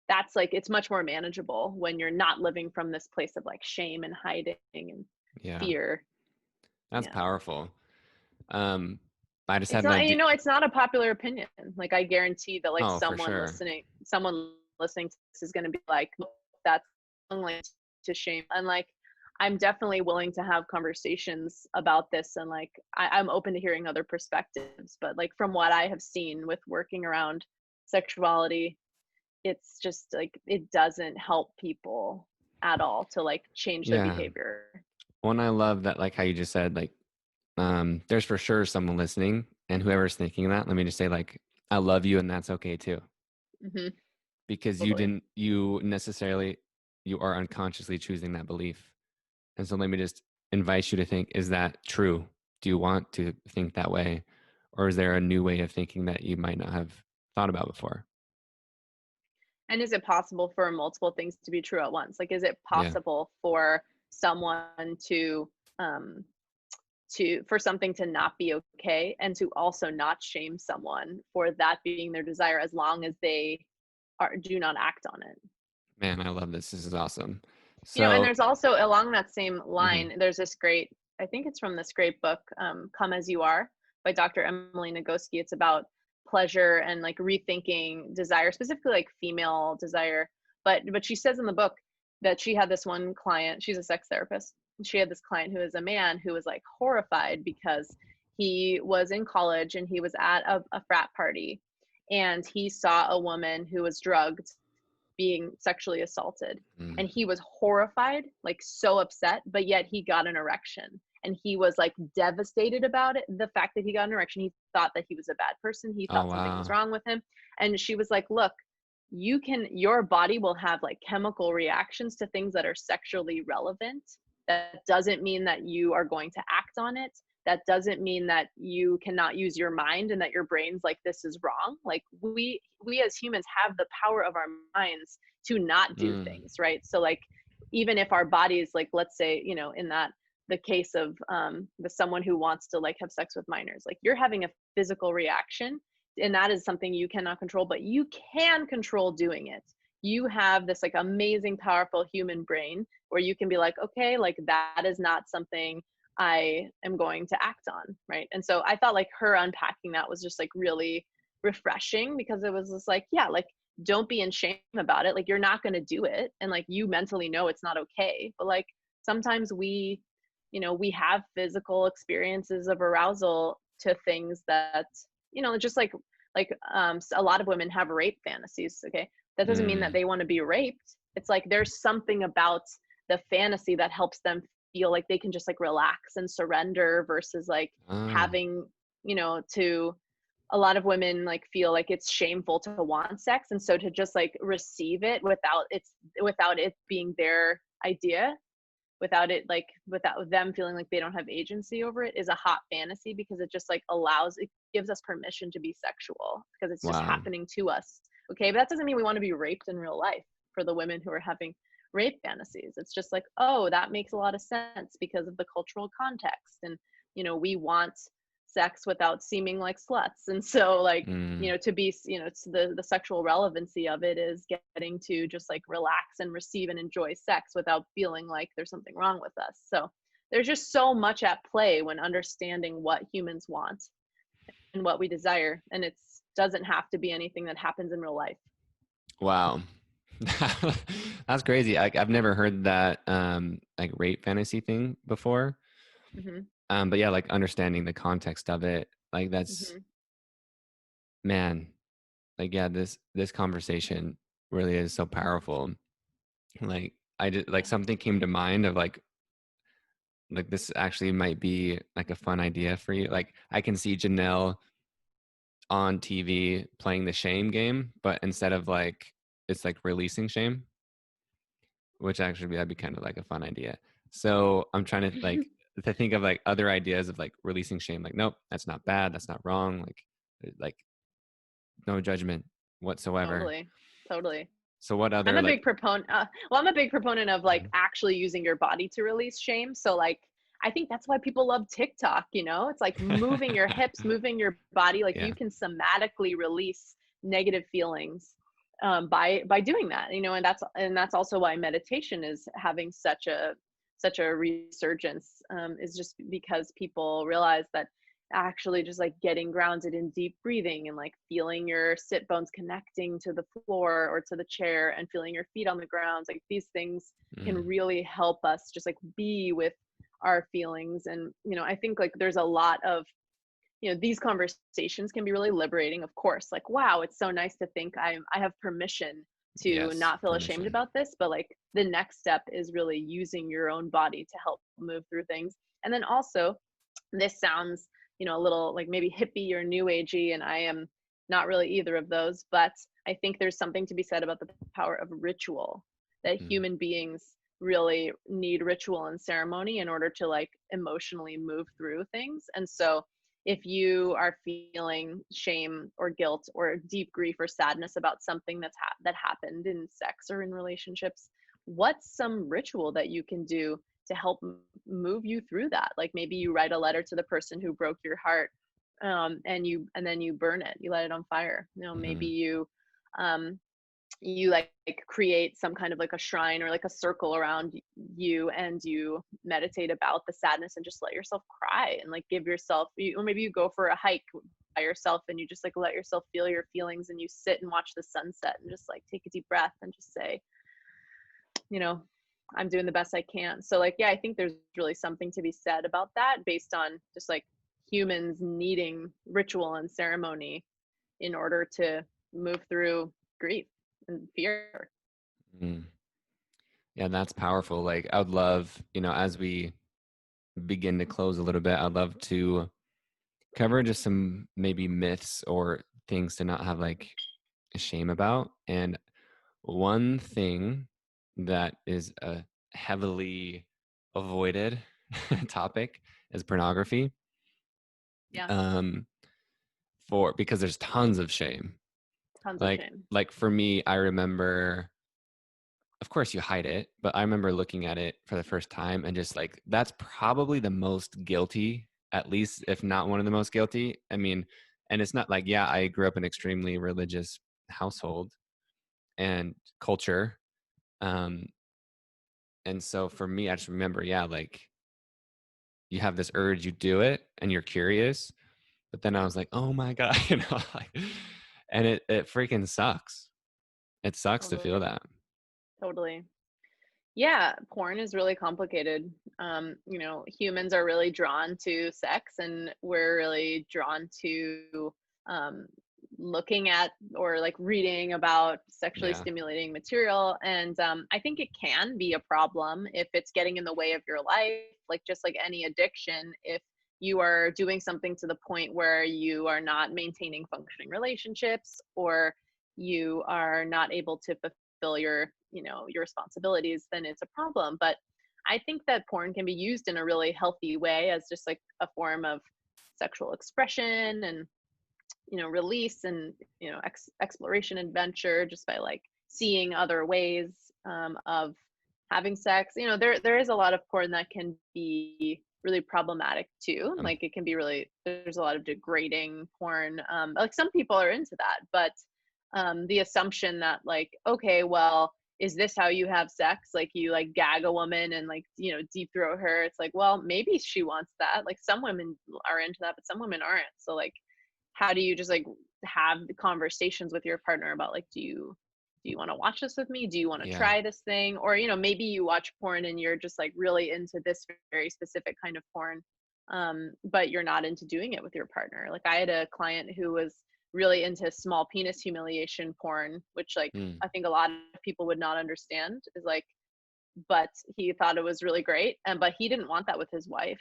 Speaker 1: that's like, it's much more manageable when you're not living from this place of like shame and hiding and
Speaker 2: yeah,
Speaker 1: fear.
Speaker 2: that's
Speaker 1: Yeah.
Speaker 2: powerful. Um, I just
Speaker 1: It's
Speaker 2: had an
Speaker 1: not,
Speaker 2: idea.
Speaker 1: it's not a popular opinion. Like I guarantee that like
Speaker 2: Oh, for sure.
Speaker 1: someone listening to this is going to be like, that's like to shame. And like, I'm definitely willing to have conversations about this. And like, I'm open to hearing other perspectives, but like from what I have seen with working around sexuality, it's just like, it doesn't help people at all to like change their
Speaker 2: Yeah.
Speaker 1: behavior.
Speaker 2: One, I love that, like how you just said, like, there's for sure someone listening, and whoever's thinking that, let me just say, like, I love you, and that's okay too.
Speaker 1: Hmm.
Speaker 2: Because
Speaker 1: Totally.
Speaker 2: you are unconsciously choosing that belief. And so let me just invite you to think, is that true? Do you want to think that way? Or is there a new way of thinking that you might not have thought about before?
Speaker 1: And is it possible for multiple things to be true at once? Like, is it
Speaker 2: Yeah.
Speaker 1: possible for someone to um, for something to not be okay, and to also not shame someone for that being their desire, as long as they do not act on it.
Speaker 2: Man, I love this. This is awesome.
Speaker 1: And
Speaker 2: So,
Speaker 1: there's also, along that same
Speaker 2: mhm.
Speaker 1: line, there's this great, I think it's from this great book, Come As You Are by Dr. Emily Nagoski. It's about pleasure and like rethinking desire, specifically like female desire. But she says in the book that she had this one client, she's a sex therapist. She had this client who is a man who was like horrified because he was in college and he was at a frat party, and he saw a woman who was drugged being sexually assaulted,
Speaker 2: Mm.
Speaker 1: and he was horrified, like so upset, but yet he got an erection, and he was like devastated about it, the fact that he got an erection. He thought that he was a bad person, he
Speaker 2: Oh,
Speaker 1: thought something was
Speaker 2: wow.
Speaker 1: wrong with him. And she was like, look, your body will have like chemical reactions to things that are sexually relevant. That doesn't mean that you are going to act on it. That doesn't mean that you cannot use your mind and that your brain's like, this is wrong. Like we as humans have the power of our minds to not do
Speaker 2: Mm.
Speaker 1: things, right? So like, even if our bodies, like, let's say, in that the case of the someone who wants to like have sex with minors, like you're having a physical reaction, and that is something you cannot control, but you can control doing it. You have this like amazing, powerful human brain where you can be like, okay, like that is not something I am going to act on, right? And so I thought like her unpacking that was just like really refreshing, because it was just like, yeah, like don't be in shame about it. Like you're not going to do it, and like you mentally know it's not okay, but like sometimes we have physical experiences of arousal to things that, just like a lot of women have rape fantasies. Okay, that doesn't mean that
Speaker 2: Mm.
Speaker 1: they want to be raped. It's like there's something about the fantasy that helps them feel like they can just like relax and surrender, versus like
Speaker 2: Oh,
Speaker 1: having, to a lot of women like feel like it's shameful to want sex, and so to just like receive it without it being their idea, without them feeling like they don't have agency over it, is a hot fantasy, because it just like it gives us permission to be sexual because it's just
Speaker 2: wow.
Speaker 1: happening to us. Okay, but that doesn't mean we want to be raped in real life. For the women who are having rape fantasies, it's just like, oh, that makes a lot of sense because of the cultural context, and we want sex without seeming like sluts, and so like,
Speaker 2: Mm.
Speaker 1: to be, it's the sexual relevancy of it is getting to just like relax and receive and enjoy sex without feeling like there's something wrong with us. So there's just so much at play when understanding what humans want and what we desire, and it doesn't have to be anything that happens in real life.
Speaker 2: Wow. That's crazy. I've never heard that like rape fantasy thing before.
Speaker 1: Hmm.
Speaker 2: But yeah, like understanding the context of it, like that's,
Speaker 1: Hmm.
Speaker 2: man, like yeah, this conversation really is so powerful. Like I did, like something came to mind of like this actually might be like a fun idea for you. Like I can see Janelle on TV playing the shame game, but instead of like it's like releasing shame, which actually that'd be kind of like a fun idea. So I'm trying to think of like other ideas of like releasing shame. Like, nope, that's not bad. That's not wrong. Like no judgment whatsoever.
Speaker 1: Totally, totally.
Speaker 2: So what
Speaker 1: I'm
Speaker 2: other
Speaker 1: a
Speaker 2: like,
Speaker 1: big proponent. I'm a big proponent of like
Speaker 2: mhm.
Speaker 1: actually using your body to release shame. So like, I think that's why people love TikTok. It's like moving your hips, moving your body. Like
Speaker 2: Yeah.
Speaker 1: you can somatically release negative feelings by doing that. And that's also why meditation is having such a resurgence. Is just because people realize that actually just like getting grounded in deep breathing and like feeling your sit bones connecting to the floor or to the chair and feeling your feet on the ground, like these things can
Speaker 2: Mm.
Speaker 1: really help us just like be with our feelings. And I think like there's a lot of, these conversations can be really liberating, of course, like, wow, it's so nice to think I have permission to
Speaker 2: Yes,
Speaker 1: not feel ashamed
Speaker 2: permission.
Speaker 1: about this. But like the next step is really using your own body to help move through things. And then also, this sounds, a little like maybe hippie or new agey, and I am not really either of those, but I think there's something to be said about the power of ritual, that
Speaker 2: Mm.
Speaker 1: human beings really need ritual and ceremony in order to like emotionally move through things. And so if you are feeling shame or guilt or deep grief or sadness about something that happened in sex or in relationships, what's some ritual that you can do to help move you through that. Like maybe you write a letter to the person who broke your heart, and then you burn it, you let it on fire. Maybe
Speaker 2: Mm-hmm.
Speaker 1: you like create some kind of like a shrine or like a circle around you, and you meditate about the sadness and just let yourself cry and like give yourself, or maybe you go for a hike by yourself and you just like let yourself feel your feelings, and you sit and watch the sunset and just like take a deep breath and just say, I'm doing the best I can. So like, yeah, I think there's really something to be said about that, based on just like humans needing ritual and ceremony in order to move through grief and fear.
Speaker 2: Mm. Yeah, that's powerful. Like I would love, as we begin to close a little bit, I'd love to cover just some maybe myths or things to not have like shame about. And one thing that is a heavily avoided topic is pornography.
Speaker 1: Yeah,
Speaker 2: Um, because there's tons of shame.
Speaker 1: tons of
Speaker 2: Like
Speaker 1: shame.
Speaker 2: like for me, I remember, of course you hide it, but I remember looking at it for the first time and just like, that's probably the most guilty, at least if not one of the most guilty. I mean, and it's not like, yeah, I grew up in an extremely religious household and culture. Um, and so for me, I just remember, yeah, like you have this urge, you do it and you're curious, but then I was like, oh my God, like, and it freaking sucks. It sucks to feel
Speaker 1: Totally.
Speaker 2: that.
Speaker 1: Totally. Yeah, porn is really complicated. Humans are really drawn to sex, and we're really drawn to um, looking at or like reading about sexually
Speaker 2: Yeah.
Speaker 1: stimulating material. And I think it can be a problem if it's getting in the way of your life, like just like any addiction. If you are doing something to the point where you are not maintaining functioning relationships, or you are not able to fulfill your responsibilities, then it's a problem. But I think that porn can be used in a really healthy way as just like a form of sexual expression and release and exploration, adventure, just by like seeing other ways of having sex. There is a lot of porn that can be really problematic too.
Speaker 2: Um,
Speaker 1: Like it can be really, there's a lot of degrading porn. Like some people are into that, but the assumption that like, okay, well, is this how you have sex? Like you like gag a woman and like, deep throat her. It's like, well, maybe she wants that. Like some women are into that, but some women aren't. So like, how do you just like have the conversations with your partner about like, do you want to watch this with me? Do you want to
Speaker 2: yeah.
Speaker 1: try this thing? Or maybe you watch porn and you're just like really into this very specific kind of porn, but you're not into doing it with your partner. Like I had a client who was really into small penis humiliation porn, which like
Speaker 2: Mm.
Speaker 1: I think a lot of people would not understand, is like, but he thought it was really great, and but he didn't want that with his wife.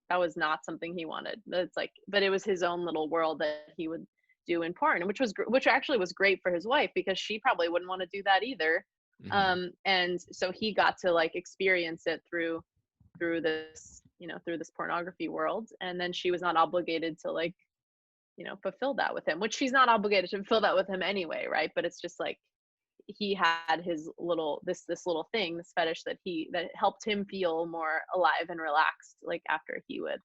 Speaker 1: That was not something he wanted. It's like, but it was his own little world that he would do in porn, which actually was great for his wife, because she probably wouldn't want to do that either.
Speaker 2: Hmm.
Speaker 1: And so he got to like experience it through this through this pornography world, and then she was not obligated to like fulfill that with him, which she's not obligated to fulfill that with him anyway, right? But it's just like he had his little this little thing, this fetish that helped him feel more alive and relaxed, like after he would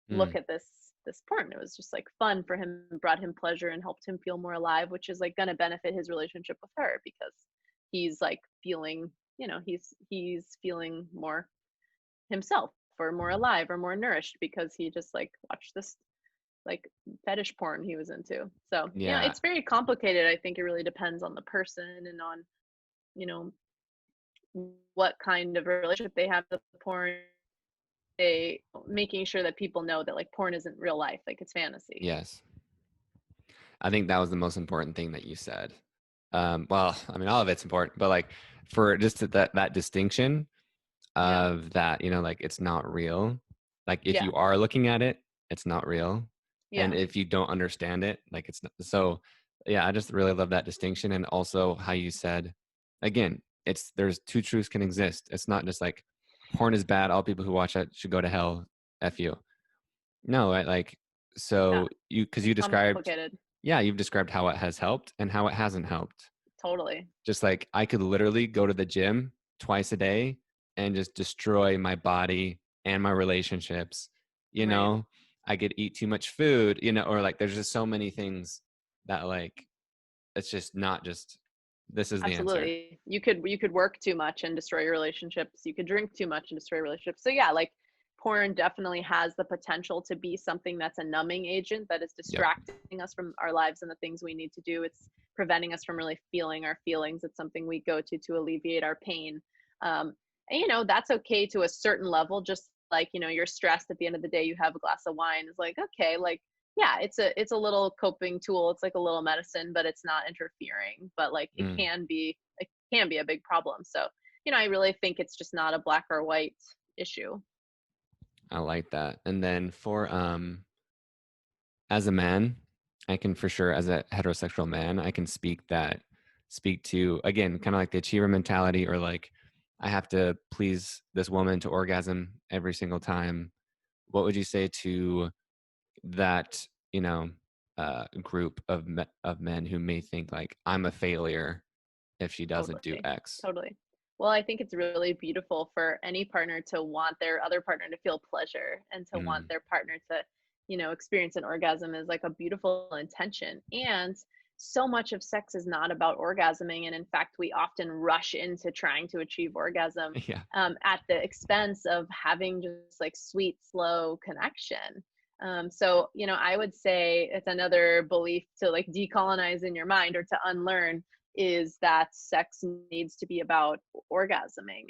Speaker 1: look
Speaker 2: Mm.
Speaker 1: at this porn. It was just like fun for him, brought him pleasure and helped him feel more alive, which is like going to benefit his relationship with her, because he's like feeling, he's feeling more himself, or more alive, or more nourished, because he just like watched this like fetish porn he was into. So
Speaker 2: Yeah.
Speaker 1: it's very complicated. I think it really depends on the person and on you know what kind of relationship they have with porn. They making sure that people know that like porn isn't real life, like it's fantasy.
Speaker 2: Yes. I think that was the most important thing that you said. Well, I mean, all of it's important, but like for just that distinction
Speaker 1: Yeah,
Speaker 2: of that, like it's not real. Like if
Speaker 1: yeah,
Speaker 2: you are looking at it, it's not real. And
Speaker 1: yeah,
Speaker 2: if you don't understand it, like it's not. So yeah, I just really love that distinction. And also how you said, again, there's two truths can exist. It's not just like porn is bad, all people who watch it should go to hell, F you. No, like,
Speaker 1: yeah.
Speaker 2: so because you
Speaker 1: It's
Speaker 2: described,
Speaker 1: complicated.
Speaker 2: yeah, you've described how it has helped and how it hasn't helped.
Speaker 1: Totally.
Speaker 2: Just like I could literally go to the gym twice a day and just destroy my body and my relationships. You
Speaker 1: Right.
Speaker 2: know, I could eat too much food, you know, or like there's just so many things that like it's just not just this is the answer.
Speaker 1: Absolutely. You could work too much and destroy your relationships. You could drink too much and destroy relationships. So yeah, like porn definitely has the potential to be something that's a numbing agent that is
Speaker 2: Yep.
Speaker 1: distracting us from our lives and the things we need to do. It's preventing us from really feeling our feelings. It's something we go to alleviate our pain. And you know, that's okay to a certain level. Just like, you know, you're stressed at the end of the day, you have a glass of wine. It's like, okay, like yeah, it's a little coping tool. It's like a little medicine, but it's not interfering. But like
Speaker 2: Mm,
Speaker 1: it can be a big problem. So, you know, I really think it's just not a black or white issue.
Speaker 2: I like that. And then for as a man, I can for sure, as a heterosexual man, I can speak to, again, kind of like the achiever mentality, or like, I have to please this woman to orgasm every single time. What would you say to that, you know, group of of men who may think like, I'm a failure if she doesn't do
Speaker 1: Totally.
Speaker 2: X?
Speaker 1: Totally. Well, I think it's really beautiful for any partner to want their other partner to feel pleasure and to want
Speaker 2: Mm,
Speaker 1: their partner to, you know, experience an orgasm is like a beautiful intention. And so much of sex is not about orgasming. And in fact, we often rush into trying to achieve orgasm
Speaker 2: yeah.
Speaker 1: at the expense of having just like sweet, slow connection. So, you know, I would say it's another belief to like decolonize in your mind or to unlearn is that sex needs to be about orgasming.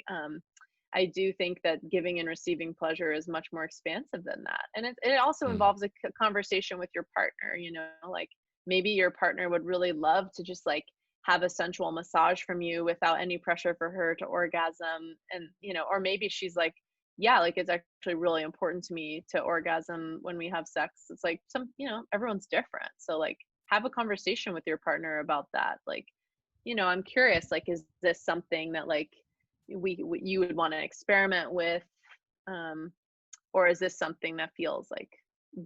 Speaker 1: I do think that giving and receiving pleasure is much more expansive than that. And it also
Speaker 2: Mm,
Speaker 1: involves a conversation with your partner, you know, like maybe your partner would really love to just like have a sensual massage from you without any pressure for her to orgasm. And, you know, or maybe she's like, yeah, like it's actually really important to me to orgasm when we have sex. It's like you know, everyone's different. So like have a conversation with your partner about that. Like, you know, I'm curious, like, is this something that like you would want to experiment with, um, or is this something that feels like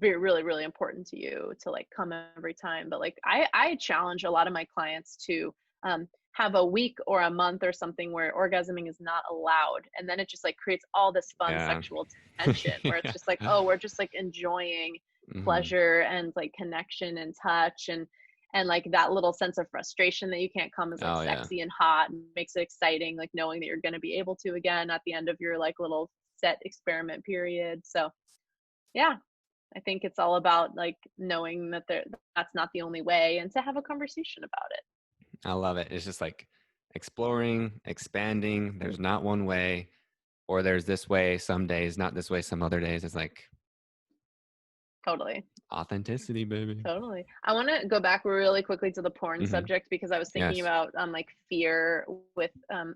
Speaker 1: really really important to you to like come every time? But like I challenge a lot of my clients to have a week or a month or something where orgasming is not allowed, and then it just like creates all this fun
Speaker 2: yeah.
Speaker 1: sexual tension where it's just like, oh, we're just like enjoying
Speaker 2: Hmm.
Speaker 1: pleasure and like connection and touch, and like that little sense of frustration that you can't come is like
Speaker 2: Oh yeah.
Speaker 1: sexy and hot and makes it exciting, like knowing that you're going to be able to again at the end of your like little set experiment period. So yeah, I think it's all about like knowing that that's not the only way and to have a conversation about it.
Speaker 2: I love it. It's just like exploring, expanding. There's not one way, or there's this way some days, not this way some other days. It's like
Speaker 1: Totally.
Speaker 2: authenticity, baby.
Speaker 1: Totally. I want to go back really quickly to the porn
Speaker 2: Hmm.
Speaker 1: subject because I was thinking
Speaker 2: Yes.
Speaker 1: about like fear with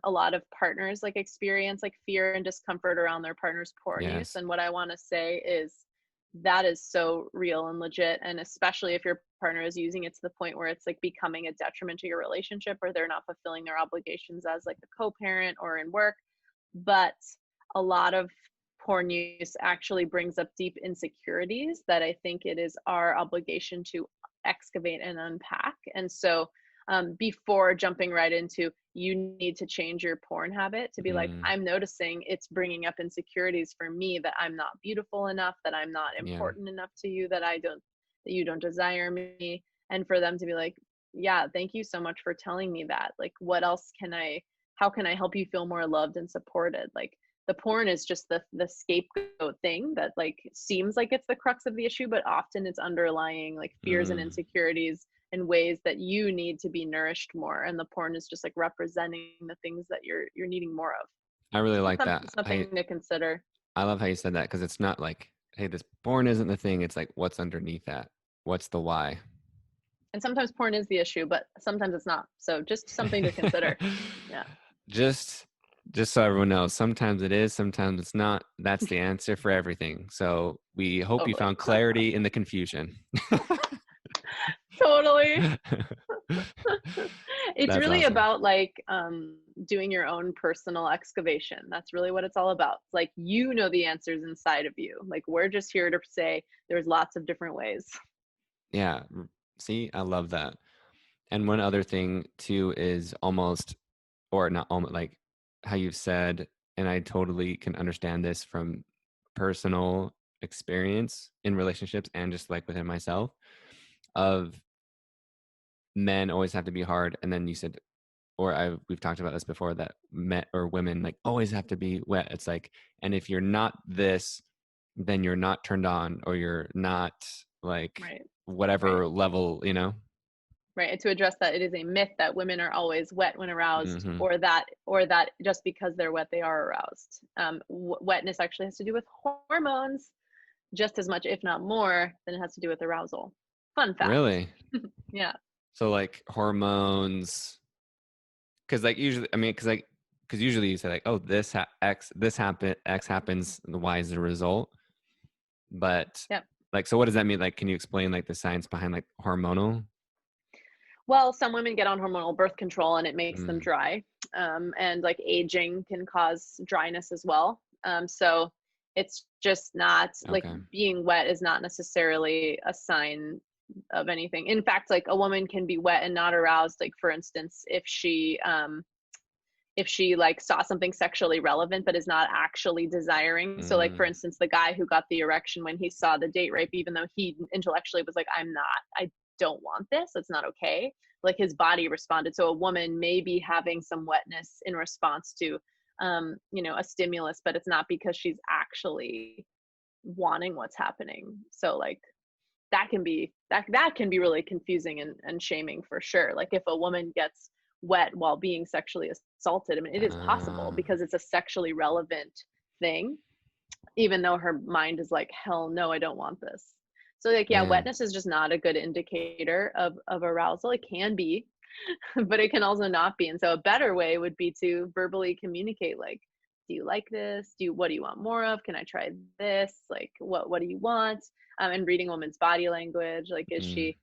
Speaker 1: a lot of partners like experience like fear and discomfort around their partner's porn use.
Speaker 2: Yes.
Speaker 1: And what I want to say is that is so real and legit. And especially if your partner is using it to the point where it's like becoming a detriment to your relationship or they're not fulfilling their obligations as like a co-parent or in work. But a lot of porn use actually brings up deep insecurities that I think it is our obligation to excavate and unpack. And so, before jumping right into you need to change your porn habit, to be like,
Speaker 2: Mm,
Speaker 1: I'm noticing it's bringing up insecurities for me that I'm not beautiful enough, that I'm not
Speaker 2: yeah.
Speaker 1: important enough to you, that you don't desire me. And for them to be like, yeah, thank you so much for telling me that. Like, what else can how can I help you feel more loved and supported? Like, the porn is just the scapegoat thing that like seems like it's the crux of the issue, but often it's underlying like fears and
Speaker 2: Mm,
Speaker 1: insecurities in ways that you need to be nourished more, and the porn is just like representing the things that you're needing more of.
Speaker 2: I really
Speaker 1: So
Speaker 2: like that.
Speaker 1: something to consider.
Speaker 2: I love how you said that, because it's not like, hey, this porn isn't the thing. It's like, what's underneath that? What's the why?
Speaker 1: And sometimes porn is the issue, but sometimes it's not, so just something to consider. Yeah.
Speaker 2: just just so everyone knows, sometimes it is, sometimes it's not. That's the answer for everything. So we hope you
Speaker 1: Totally.
Speaker 2: found clarity in the confusion.
Speaker 1: Totally. It's
Speaker 2: That's
Speaker 1: really
Speaker 2: awesome.
Speaker 1: about like doing your own personal excavation. That's really what it's all about. It's like, you know, the answers inside of you. Like, we're just here to say there's lots of different ways.
Speaker 2: Yeah. See, I love that. And one other thing too is almost, or not almost, like how you've said and I totally can understand this from personal experience in relationships and just like within myself, of men always have to be hard, and then you said, we've talked about this before, that men or women like always have to be wet. It's like, and if you're not this, then you're not turned on, or you're not like
Speaker 1: Right.
Speaker 2: whatever level, you know.
Speaker 1: Right. And to address that, it is a myth that women are always wet when aroused,
Speaker 2: Mm-hmm.
Speaker 1: or that just because they're wet they are aroused. Wetness actually has to do with hormones just as much, if not more, than it has to do with arousal. Fun fact.
Speaker 2: Really?
Speaker 1: Yeah.
Speaker 2: So like hormones, because like usually, I mean, because usually you say like, oh, X happens, the Y is the result. But
Speaker 1: Yep.
Speaker 2: like, so what does that mean? Like, can you explain like the science behind like hormonal?
Speaker 1: Well, some women get on hormonal birth control and it makes them
Speaker 2: Mm,
Speaker 1: dry. And like aging can cause dryness as well. So it's just not like
Speaker 2: okay.
Speaker 1: being wet is not necessarily a sign of anything. In fact, like a woman can be wet and not aroused. Like for instance, if she like saw something sexually relevant but is not actually desiring. So like for
Speaker 2: Mm,
Speaker 1: instance, the guy who got the erection when he saw the date rape, even though he intellectually was like, I don't want this, it's not okay, like his body responded. So a woman may be having some wetness in response to a stimulus, but it's not because she's actually wanting what's happening. So like that can be really confusing and shaming for sure. Like if a woman gets wet while being sexually assaulted, I mean, it is possible
Speaker 2: uh,
Speaker 1: because it's a sexually relevant thing, even though her mind is like, hell no, I don't want this. So like, yeah,
Speaker 2: man.
Speaker 1: wetness is just not a good indicator of arousal. It can be, but it can also not be. And so a better way would be to verbally communicate, like, do you like this? What do you want more of? Can I try this? Like, what do you want? And reading a woman's body language, like, is
Speaker 2: Mm,
Speaker 1: she,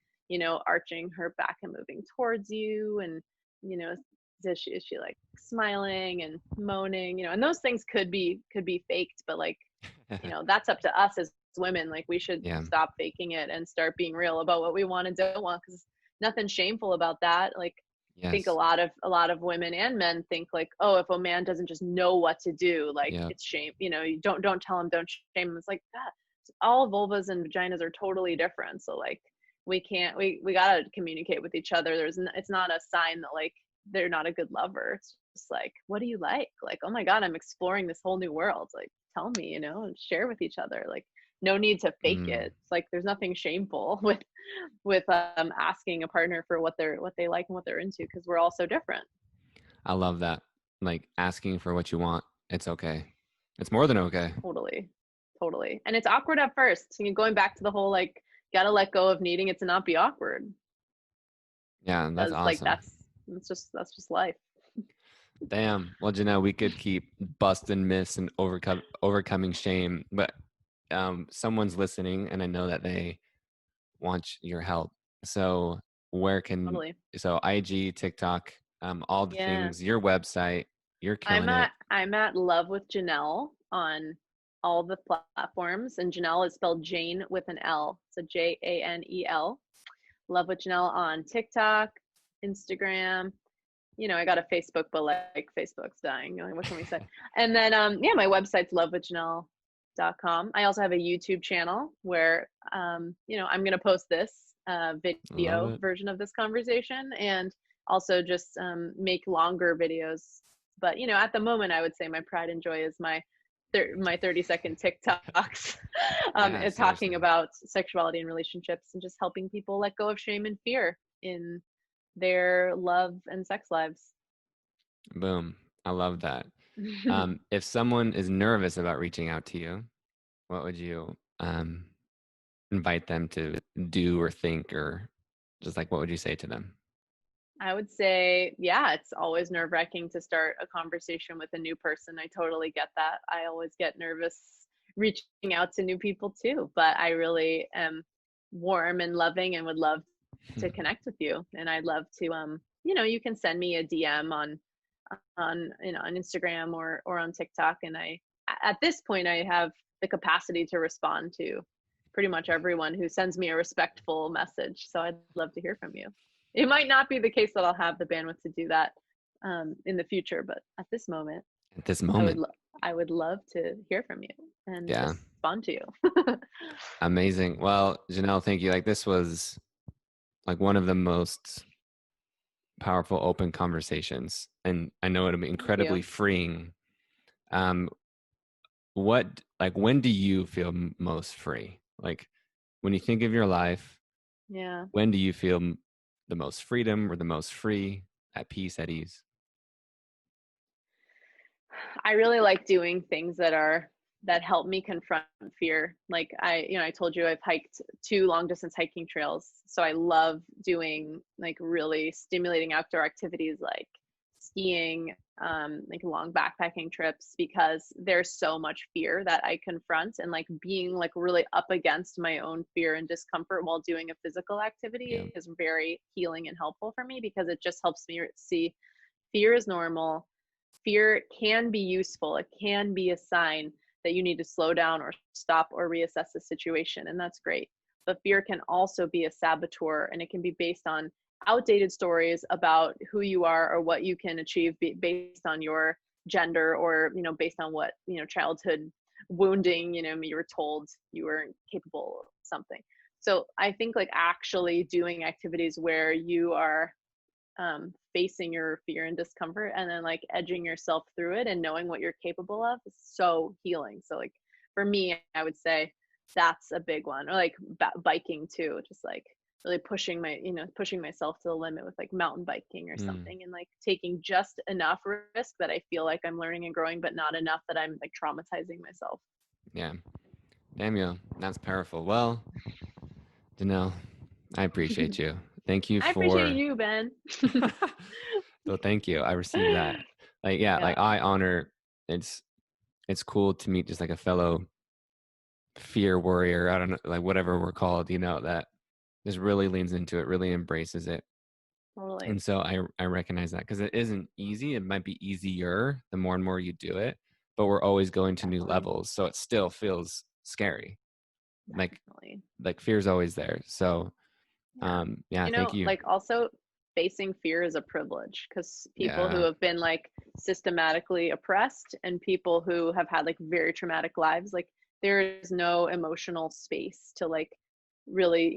Speaker 1: arching her back and moving towards you? And, you know, is she like smiling and moaning, and those things could be faked, but like, that's up to us as women. Like we should
Speaker 2: yeah.
Speaker 1: stop faking it and start being real about what we want and don't want, because nothing shameful about that. Like I think a
Speaker 2: Yes.
Speaker 1: lot of women and men think like, oh, if a man doesn't just know what to do, like
Speaker 2: Yep.
Speaker 1: it's shame. You don't tell him, don't shame him. It's like that. All vulvas and vaginas are totally different. So like we can't we gotta communicate with each other. It's not a sign that like they're not a good lover. It's just like, what do you like? Like, oh my God, I'm exploring this whole new world. Like, tell me, and share with each other. Like, no need to fake
Speaker 2: Mm,
Speaker 1: it. It's like there's nothing shameful with asking a partner for what they like and what they're into, because we're all so different.
Speaker 2: I love that. Like asking for what you want. It's okay. It's more than okay.
Speaker 1: Totally, totally. And it's awkward at first. So going back to the whole like, gotta let go of needing it to not be awkward,
Speaker 2: Yeah, that's
Speaker 1: because like
Speaker 2: awesome.
Speaker 1: that's just life.
Speaker 2: Damn. Well, Janelle, we could keep busting myths and overcoming shame, but someone's listening, and I know that they want your help. So where can
Speaker 1: Totally.
Speaker 2: so IG, TikTok, all the
Speaker 1: Yeah.
Speaker 2: things, your website, you're
Speaker 1: I'm
Speaker 2: killing it.
Speaker 1: at I'm at Love with Janelle on all the platforms, and Janelle is spelled Jane with an L, so Janel. Love with Janelle on TikTok, Instagram. I got a Facebook, but like Facebook's dying. What can we say? And then yeah, my website's lovewithjanelle.com. I also have a YouTube channel where I'm gonna post this
Speaker 2: Love
Speaker 1: video
Speaker 2: it.
Speaker 1: version of this conversation, and also just make longer videos. But at the moment, I would say my pride and joy is my 30-second TikToks,
Speaker 2: Yeah,
Speaker 1: talking
Speaker 2: seriously.
Speaker 1: about sexuality and relationships, and just helping people let go of shame and fear in their love and sex lives.
Speaker 2: Boom. I love that. If someone is nervous about reaching out to you, what would you invite them to do or think, or just like what would you say to them?
Speaker 1: I would say, yeah, it's always nerve wracking to start a conversation with a new person. I totally get that. I always get nervous reaching out to new people too, but I really am warm and loving and would love to connect with you. And I'd love to, you can send me a DM on Instagram or on TikTok. And at this point, I have the capacity to respond to pretty much everyone who sends me a respectful message. So I'd love to hear from you. It might not be the case that I'll have the bandwidth to do that in the future, but at this moment,
Speaker 2: at this
Speaker 1: I would
Speaker 2: moment.
Speaker 1: I would love to hear from you and
Speaker 2: Yeah.
Speaker 1: respond to you.
Speaker 2: Amazing. Well, Janelle, thank you. Like this was like one of the most powerful open conversations, and I know it'll be
Speaker 1: Thank
Speaker 2: incredibly
Speaker 1: you.
Speaker 2: freeing. Um, what like when do you feel most free? Like when you think of your life,
Speaker 1: Yeah.
Speaker 2: when do you feel the most freedom or the most free, at peace, at ease?
Speaker 1: I really like doing things that help me confront fear. Like I told you I've hiked 2 long distance hiking trails. So I love doing like really stimulating outdoor activities like skiing, like long backpacking trips, because there's so much fear that I confront, and like being like really up against my own fear and discomfort while doing a physical
Speaker 2: Yeah.
Speaker 1: activity is very healing and helpful for me, because it just helps me see fear is normal. Fear can be useful. It can be a sign that you need to slow down or stop or reassess the situation, and that's great. But fear can also be a saboteur, and it can be based on outdated stories about who you are or what you can achieve based on your gender, or based on what childhood wounding you were told you weren't capable of something. So I think like actually doing activities where you are facing your fear and discomfort, and then like edging yourself through it and knowing what you're capable of is so healing. So like for me, I would say that's a big one. Or like biking too, just like really pushing myself to the limit with like mountain biking or
Speaker 2: Mm,
Speaker 1: something, and like taking just enough risk that I feel like I'm learning and growing, but not enough that I'm like traumatizing myself.
Speaker 2: yeah. Daniel, that's powerful. Well, Danelle, I appreciate you. Thank you
Speaker 1: I appreciate
Speaker 2: for
Speaker 1: you, Ben.
Speaker 2: so thank you. I received that. Like, yeah,
Speaker 1: Yeah,
Speaker 2: like I honor it's it's cool to meet just like a fellow fear warrior. I don't know, like whatever we're called, that just really leans into it, really embraces it.
Speaker 1: totally.
Speaker 2: And so I recognize that because it isn't easy. It might be easier the more and more you do it, but we're always going to new
Speaker 1: Definitely.
Speaker 2: levels. So it still feels scary. Like
Speaker 1: Definitely.
Speaker 2: like fear's always there. So
Speaker 1: Yeah.
Speaker 2: yeah, thank you.
Speaker 1: Like also facing fear is a privilege, because people who
Speaker 2: Yeah.
Speaker 1: have been like systematically oppressed and people who have had like very traumatic lives, like there is no emotional space to like really,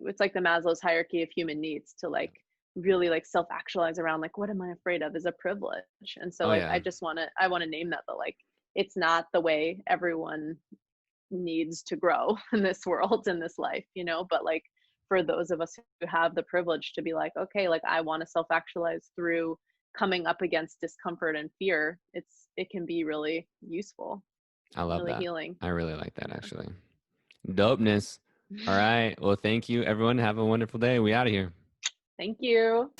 Speaker 1: it's like the Maslow's hierarchy of human needs, to like really like self actualize around like what am I afraid of is a privilege. And so
Speaker 2: Oh
Speaker 1: like
Speaker 2: yeah.
Speaker 1: I want to name that, but like it's not the way everyone needs to grow in this world, in this life, but like for those of us who have the privilege to be like, okay, like I want to self actualize through coming up against discomfort and fear, it can be really useful,
Speaker 2: I love
Speaker 1: really
Speaker 2: that.
Speaker 1: healing.
Speaker 2: I really like that
Speaker 1: Yeah.
Speaker 2: actually. Dopeness. All right. Well, thank you everyone. Have a wonderful day. We out of here.
Speaker 1: Thank you.